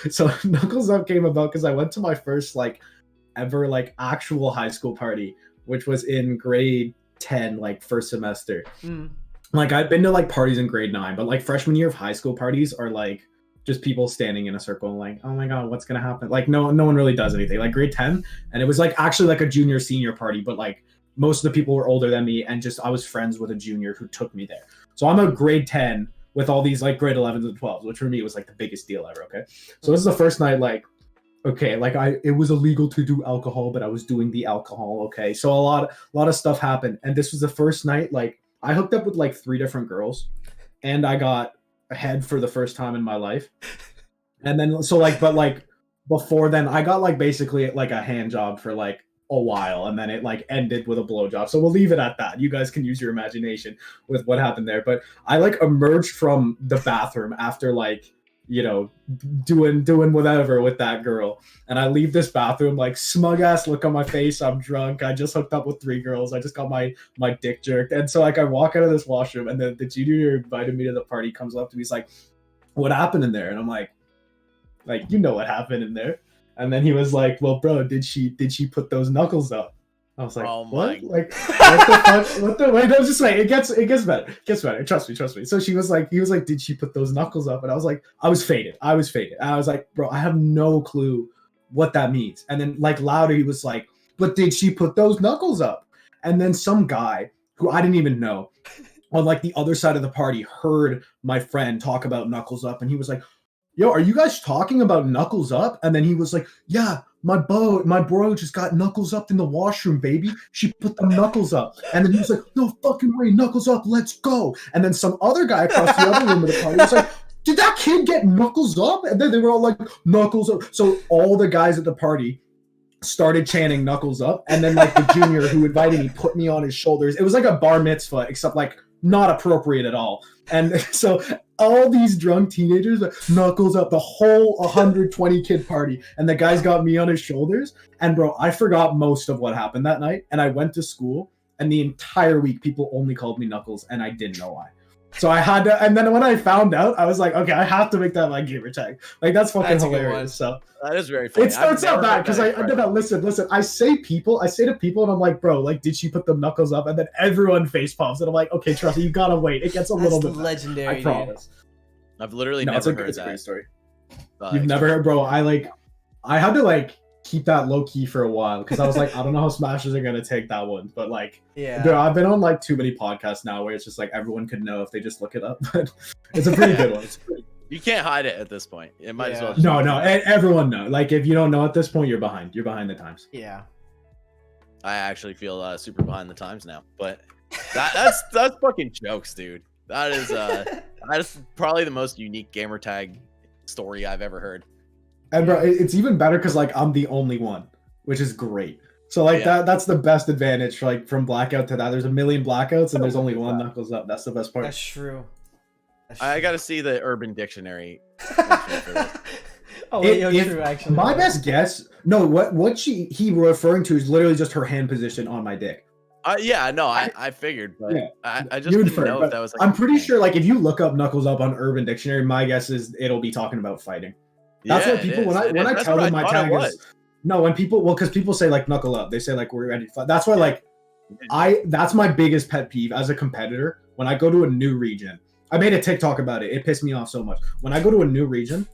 so Knuckles Up came about because I went to my first like ever like actual high school party, which was in grade 10, like first semester. Like I've been to like parties in grade 9, but like freshman year of high school parties are like just people standing in a circle and like, oh my god, what's gonna happen? Like no one really does anything. Like grade 10, and it was like actually like a junior senior party, but like most of the people were older than me, and just I was friends with a junior who took me there. So I'm a grade 10 with all these like grade 11s and 12s, which for me was like the biggest deal ever. Okay, so this is the first night like. Okay, like it was illegal to do alcohol, but I was doing the alcohol. Okay, so a lot of stuff happened, and this was the first night like I hooked up with like 3 different girls, and I got ahead for the first time in my life. And then so like, but like before then, I got like basically like a hand job for like a while, and then it like ended with a blow job. So we'll leave it at that. You guys can use your imagination with what happened there. But I like emerged from the bathroom after like, you know, doing whatever with that girl, and I leave this bathroom like smug ass look on my face. I'm drunk. I just hooked up with 3 girls. I just got my dick jerked, and so like I walk out of this washroom, and then the junior who invited me to the party comes up to me. He's like, "What happened in there?" And I'm like you know what happened in there. And then he was like, "Well, bro, did she put those knuckles up?" I was like, oh what? Like, what the fuck? What the? Wait, no, just wait. It gets better. It gets better. Trust me. So he was like, did she put those knuckles up? And I was like, I was faded. I was like, bro, I have no clue what that means. And then like louder, he was like, but did she put those knuckles up? And then some guy who I didn't even know on like the other side of the party heard my friend talk about knuckles up, and he was like, yo, are you guys talking about knuckles up? And then he was like, yeah, my bro just got knuckles up in the washroom, baby. She put the knuckles up. And then he was like, no fucking way, knuckles up, let's go. And then some other guy across the other room of the party was like, did that kid get knuckles up? And then they were all like, knuckles up. So all the guys at the party started chanting knuckles up. And then like the junior who invited me put me on his shoulders. It was like a bar mitzvah, except like not appropriate at all. And so all these drunk teenagers, knuckles up, the whole 120 kid party, and the guy's got me on his shoulders. And bro, I forgot most of what happened that night, and I went to school, and the entire week people only called me Knuckles, and I didn't know why. So I had to, and then when I found out, I was like, okay, I have to make that my gamer tag. Like that's fucking hilarious. So that is very funny. It starts out bad because I did not listen. I say to people, and I'm like, bro, like, did she put the knuckles up? And then everyone face palms, and I'm like, okay, trust me, you gotta wait. It gets a little bit legendary. I promise. I've literally never heard that. It's a great story. You've never heard, bro? I had to like keep that low key for a while because I was like, I don't know how Smashers are gonna take that one, but like, yeah, bro, I've been on like too many podcasts now where it's just like everyone could know if they just look it up. But it's a pretty good one. You can't hide it at this point. It might as well. No, everyone know. Like if you don't know at this point, you're behind. You're behind the times. Yeah. I actually feel super behind the times now, but that's fucking jokes, dude. That is probably the most unique gamer tag story I've ever heard. And bro, it's even better because like I'm the only one, which is great. So like that's the best advantage. Like from blackout to that, there's a million blackouts and there's only one knuckles up. That's the best part. That's true. I got to see the Urban Dictionary. Oh, true. Actually, my best guess. No, what he referring to is literally just her hand position on my dick. Yeah, no, I figured, but yeah, I just didn't know if that was. Like I'm pretty sure, like, if you look up knuckles up on Urban Dictionary, my guess is it'll be talking about fighting. That's what people when I tell them my tag is. No, when people because people say like knuckle up, they say like we're ready to fight. That's why like that's my biggest pet peeve as a competitor. When I go to a new region, I made a TikTok about it. It pissed me off so much. When I go to a new region,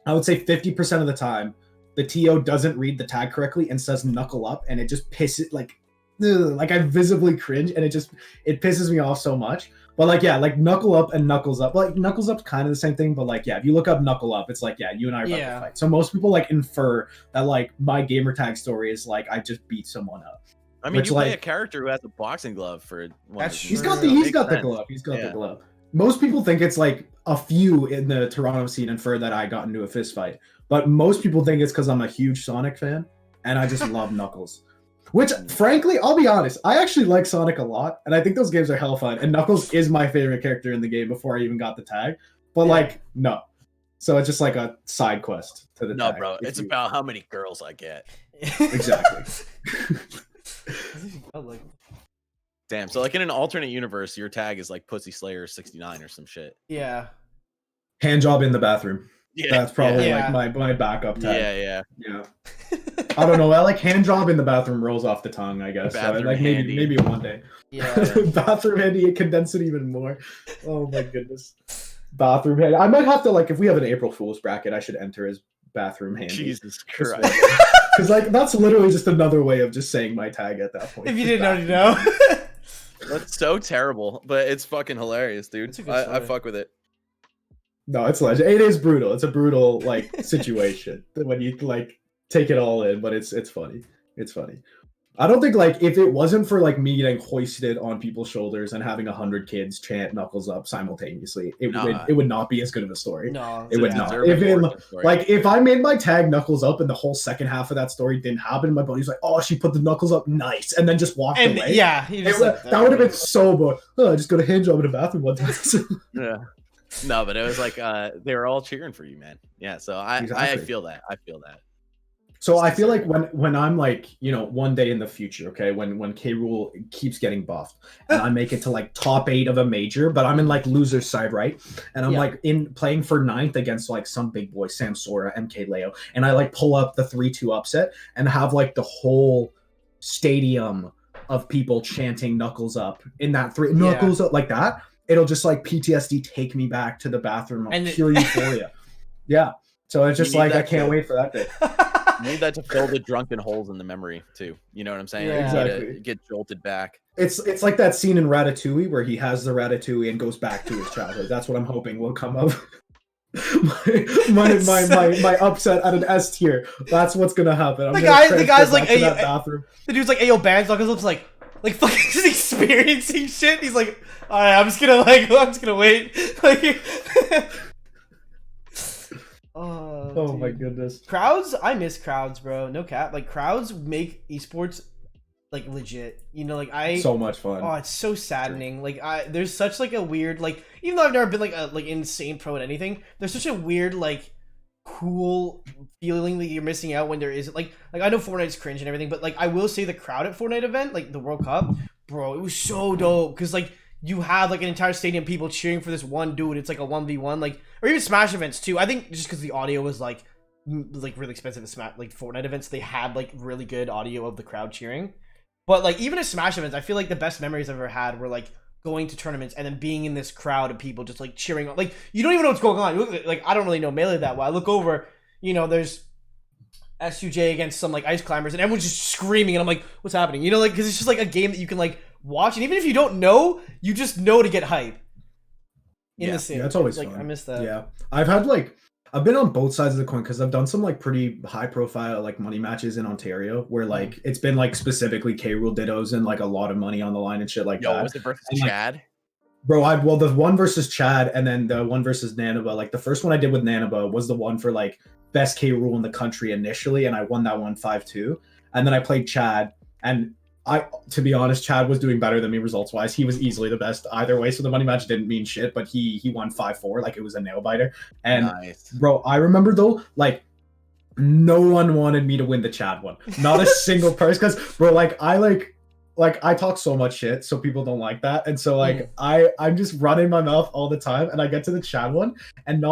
I would say 50% of the time the TO doesn't read the tag correctly and says knuckle up, and it just pisses like I visibly cringe, and it pisses me off so much. But like like knuckle up and knuckles up, like knuckles up's kind of the same thing, but like if you look up knuckle up, it's like you and I are about to fight. So most people like infer that like my gamer tag story is like I just beat someone up. I mean, you play a character who has a boxing glove for one. He's got the glove. He's got the glove. Most people think it's like a few in the Toronto scene infer that I got into a fist fight, but most people think it's because I'm a huge Sonic fan. and I just love Knuckles. Which, frankly, I'll be honest, I actually like Sonic a lot, and I think those games are hell fun. And Knuckles is my favorite character in the game before I even got the tag. But like, no. So it's just like a side quest to the tag. No, bro, it's about how many girls I get. Exactly. Damn. So like in an alternate universe, your tag is like Pussy Slayer 69 or some shit. Yeah. Hand job in the bathroom. Yeah. That's probably like my backup tag. Yeah. I don't know. I like hand job in the bathroom rolls off the tongue, I guess. So like maybe one day. Yeah. Bathroom handy, it condense it even more. Oh my goodness. Bathroom handy. I might have to, like, if we have an April Fool's bracket, I should enter as bathroom handy. Jesus Christ. Because like that's literally just another way of just saying my tag at that point. If you didn't already know. That's so terrible, but it's fucking hilarious, dude. I fuck with it. No, it's legend. It is brutal. It's a brutal like situation when you like take it all in, but it's funny. It's funny. I don't think like if it wasn't for like me getting hoisted on people's shoulders and having 100 kids chant Knuckles up simultaneously, it would not be as good of a story. No, it would not. If I made my tag Knuckles up and the whole second half of that story didn't happen, my buddy's like, "Oh, she put the Knuckles up, nice," and then just walked away. Yeah, that would have been so boring. Oh, I just go to hand job in the bathroom one day. Yeah. No, but it was like they were all cheering for you, man. Yeah, so I feel that. I feel that. So I feel like when I'm like, you know, one day in the future, okay, when K. Rool keeps getting buffed and I make it to like top 8 of a major, but I'm in like loser's side, right? And I'm like in playing for 9th against like some big boy, Sam Sora, MK Leo, and I like pull up the 3-2 upset and have like the whole stadium of people chanting Knuckles up in that Knuckles up like that. It'll just like PTSD take me back to the bathroom of pure euphoria. Yeah. So it's just like I can't wait for that day. You need that to fill the drunken holes in the memory too. You know what I'm saying? Yeah, exactly. Get jolted back. It's like that scene in Ratatouille where he has the Ratatouille and goes back to his childhood. That's what I'm hoping will come up. my upset at an S tier. That's what's gonna happen. The guy's like, the dude's like, "Ayo, Bangs," Knuckles like fucking just experiencing shit. He's like, "All right, I'm just gonna wait." Like. Oh my goodness. Crowds, I miss crowds, bro. No cap. Like crowds make esports like legit. You know, like so much fun. Oh, it's so saddening. Like there's such like a weird like even though I've never been like a like insane pro at anything, there's such a weird like cool feeling that you're missing out when there isn't like I know Fortnite's cringe and everything, but like I will say the crowd at Fortnite event, like the World Cup, bro, it was so dope because like you have like an entire stadium of people cheering for this one dude. It's like a 1v1, like, or even Smash events too. I think just because the audio was like really expensive at Smash, like Fortnite events, they had like really good audio of the crowd cheering. But like even at Smash events, I feel like the best memories I've ever had were like going to tournaments and then being in this crowd of people just like cheering on. Like you don't even know what's going on. You look, like I don't really know Melee that well. I look over, you know, there's SUJ against some like ice climbers and everyone's just screaming and I'm like, what's happening? You know, like because it's just like a game that you can like watch, and even if you don't know, you just know to get hype in the scene. Yeah, it's always like fun. I miss that. Yeah, I've been on both sides of the coin because I've done some like pretty high profile like money matches in Ontario where like it's been like specifically K. Rool dittos and like a lot of money on the line and shit like that. Was it versus Chad? Bro, the one versus Chad and then the one versus Nanaba. Like the first one I did with Nanaba was the one for like best K. Rool in the country initially, and I won that one 5-2. And then I played Chad, and to be honest, Chad was doing better than me results wise. He was easily the best either way, so the money match didn't mean shit, but he won 5-4, like it was a nail biter. And nice. Bro, I remember though, like no one wanted me to win the Chad one. Not a single person, because bro, I talk so much shit, so people don't like that. And so like I'm just running my mouth all the time, and I get to the Chad one, and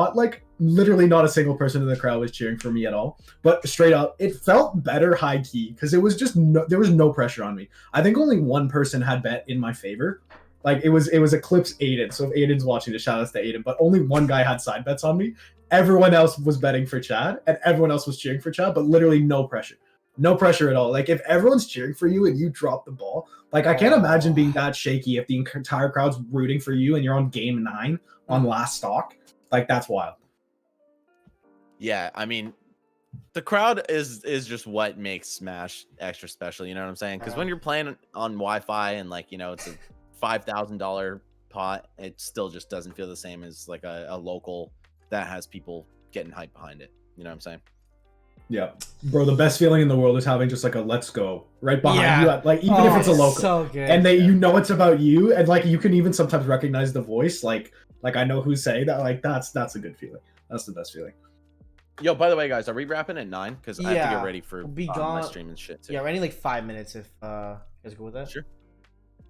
literally not a single person in the crowd was cheering for me at all. But straight up, it felt better high key because it was just there was no pressure on me. I think only one person had bet in my favor. Like it was Eclipse Aiden. So if Aiden's watching, the shout outs to Aiden, but only one guy had side bets on me. Everyone else was betting for Chad, and everyone else was cheering for Chad, but literally no pressure. No pressure at all. Like if everyone's cheering for you and you drop the ball, like I can't imagine being that shaky if the entire crowd's rooting for you and you're on game 9 on last stock. Like that's wild. Yeah, I mean, the crowd is just what makes Smash extra special. You know what I'm saying? Because when you're playing on Wi-Fi and like, you know, it's a $5,000 pot, it still just doesn't feel the same as like a local that has people getting hype behind it. You know what I'm saying? Yeah, bro. The best feeling in the world is having just like a "let's go" right behind you. Like even if it's a local, so good. And you know it's about you, and like you can even sometimes recognize the voice. Like I know who's saying that. Like that's a good feeling. That's the best feeling. Yo, by the way, guys, are we wrapping at 9? Because I have to get ready for my stream and shit too. Yeah, we're ending like 5 minutes if you guys go with that. Sure.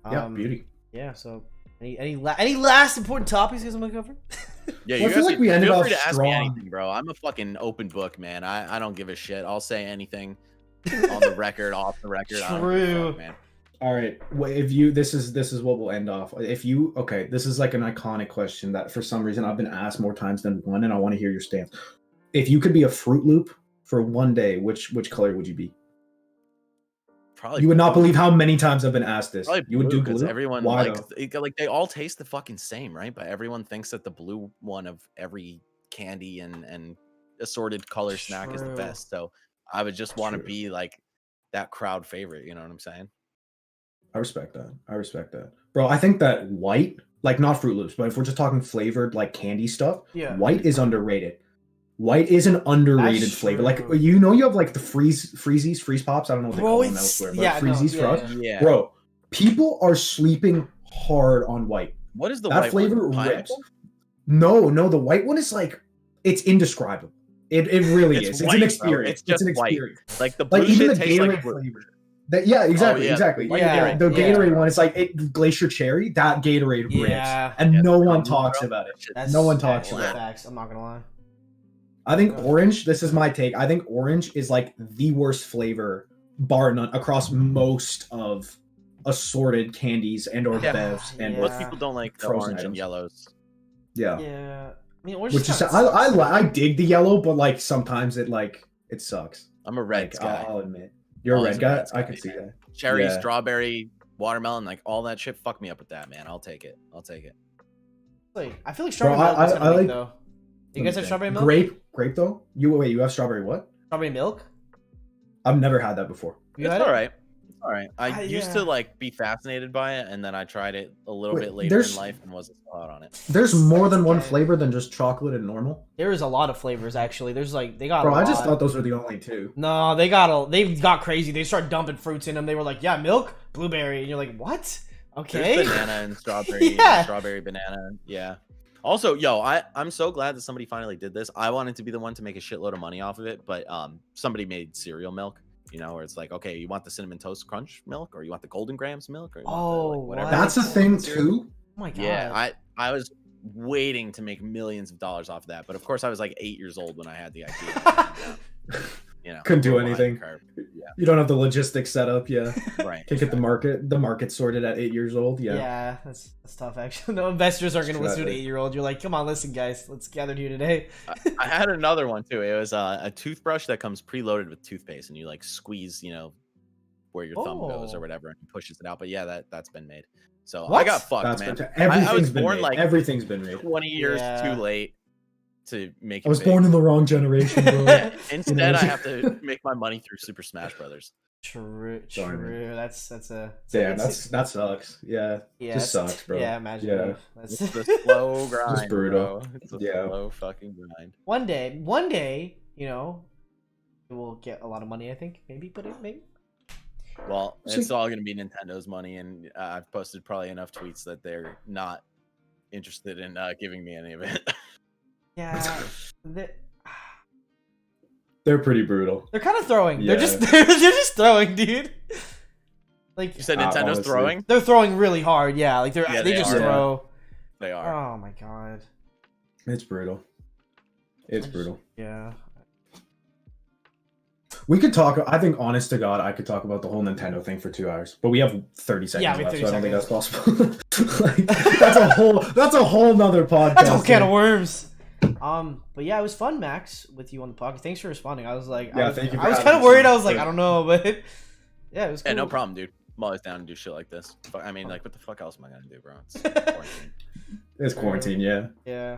Yeah, beauty. Yeah. So any last important topics you guys want to cover? Yeah, well, I feel like we ended off free to ask strong. me anything, bro. I'm a fucking open book, man. I don't give a shit. I'll say anything on the record, off the record. True, man. All right. Well, if you this is what we'll end off. If you this is like an iconic question that for some reason I've been asked more times than one, and I want to hear your stance. If you could be a Fruit Loop for one day, which color would you be? Probably. You would not believe how many times I've been asked this. Probably you would do blue. Everyone Why likes like they all taste the fucking same, right? But everyone thinks that the blue one of every candy and assorted color snack is the best. So I would just want to be like that crowd favorite. You know what I'm saying? I respect that. Bro, I think that white, like not Fruit Loops, but if we're just talking flavored like candy stuff, white is underrated. White is an underrated flavor. Like you have like the freeze pops. I don't know what they call them elsewhere, but freezies for us. Yeah. Bro, people are sleeping hard on white. What is the that white flavor one? rips. No, the white one is like it's indescribable. It really is. It's an experience. It's an experience. White. Like the blue shit tastes like flavor. Exactly. The Gatorade one, it's like Glacier Cherry. That Gatorade rips, and no one talks about it. No one talks about it. Facts. I'm not gonna lie. I think orange. This is my take. I think orange is like the worst flavor, bar none, across most of assorted candies and or bevs. And most people don't like the orange and yellows. Yeah. I mean, orange. Which is I dig the yellow, but like sometimes it sucks. I'm a red guy. I'll admit. You're a red guy. I can see that. Cherry, strawberry, watermelon, like all that shit. Fuck me up with that, man. I'll take it. Like I feel like strawberry milk is gonna make though. You guys have strawberry milk? Grape though? You have strawberry what? Strawberry milk? I've never had that before. It's all right. All right. I used to like be fascinated by it, and then I tried it a little bit later in life and wasn't so hot on it. There's more than one flavor than just chocolate and normal. There is a lot of flavors actually. There's like they got. Bro, I just thought those were the only two. No, they got crazy. They started dumping fruits in them. They were like, yeah, milk, blueberry, and you're like, what? Okay. There's banana and strawberry. And strawberry banana. Yeah. Also, I'm so glad that somebody finally did this. I wanted to be the one to make a shitload of money off of it, but somebody made cereal milk. You know, where it's like, okay, you want the cinnamon toast crunch milk, or you want the golden grams milk, or you want the, whatever. That's a thing too. Oh my god. Yeah, I was waiting to make millions of dollars off of that, but of course I was like 8 years old when I had the idea. You know, couldn't do anything. Yeah. You don't have the logistics set up. Yeah, right. Can't get the market sorted at 8 years old. Yeah, that's tough. Actually, no investors aren't going to listen to an 8-year-old. You're like, come on, listen, guys, let's gather here today. I had another one too. It was a toothbrush that comes preloaded with toothpaste, and you like squeeze, where your thumb goes or whatever, and it pushes it out. But yeah, that's been made. So I got fucked, man. I was born like everything's been made 20 years too late to make it. I was born in the wrong generation, bro. Instead, I have to make my money through Super Smash Brothers. True. That's a damn. That sucks. Yeah. Just sucks, bro. Yeah, imagine. Yeah. It's a slow grind. Just brutal. Bro. It's a slow fucking grind. One day, we'll get a lot of money. I think maybe. Well, it's all gonna be Nintendo's money, and I've posted probably enough tweets that they're not interested in giving me any of it. Yeah. They're pretty brutal. They're kind of throwing. Yeah. They're just throwing, dude. Like you said, Nintendo's throwing. They're throwing really hard. Yeah, like they just throw. They are. Oh my god. It's brutal. It's brutal. Yeah. We could talk. I think, honest to God, I could talk about the whole Nintendo thing for 2 hours, but we have 30 seconds left, so I don't think that's possible. That's a whole nother podcast. That's a whole can of worms. But yeah, it was fun, Max, with you on the podcast. Thanks for responding. I was like, thank you. I was kind of worried. I was like, I don't know, but yeah, it was cool. Yeah, no problem, dude. I'm always down to do shit like this. I mean, like, what the fuck else am I gonna do, bro? It's quarantine. It's quarantine, yeah. Yeah.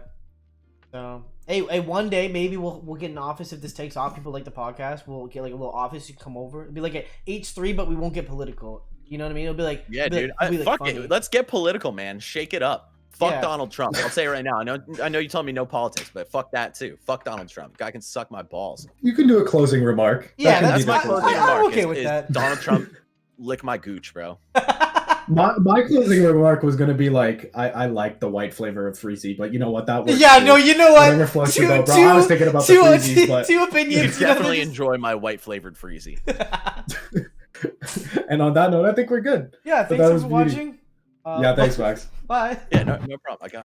So, hey, one day maybe we'll get an office if this takes off. People like the podcast. We'll get like a little office. You come over. It'll be like an H3, but we won't get political. You know what I mean? It'll be like dude. Fuck it. Let's get political, man. Shake it up. Fuck Donald Trump. I'll say it right now. I know you told me no politics, but fuck that too. Fuck Donald Trump. Guy can suck my balls. You can do a closing remark. Yeah, that's my closing remark. I'm okay with that. Donald Trump, lick my gooch, bro. My closing remark was gonna be like, I like the white flavor of Freezy, but you know what? That was no, you know what? I was thinking about the Freezies, but two opinions. You definitely enjoy my white flavored Freezy. And on that note, I think we're good. Yeah, thanks for watching. Yeah, thanks, Max. Bye. Yeah, no problem. I got.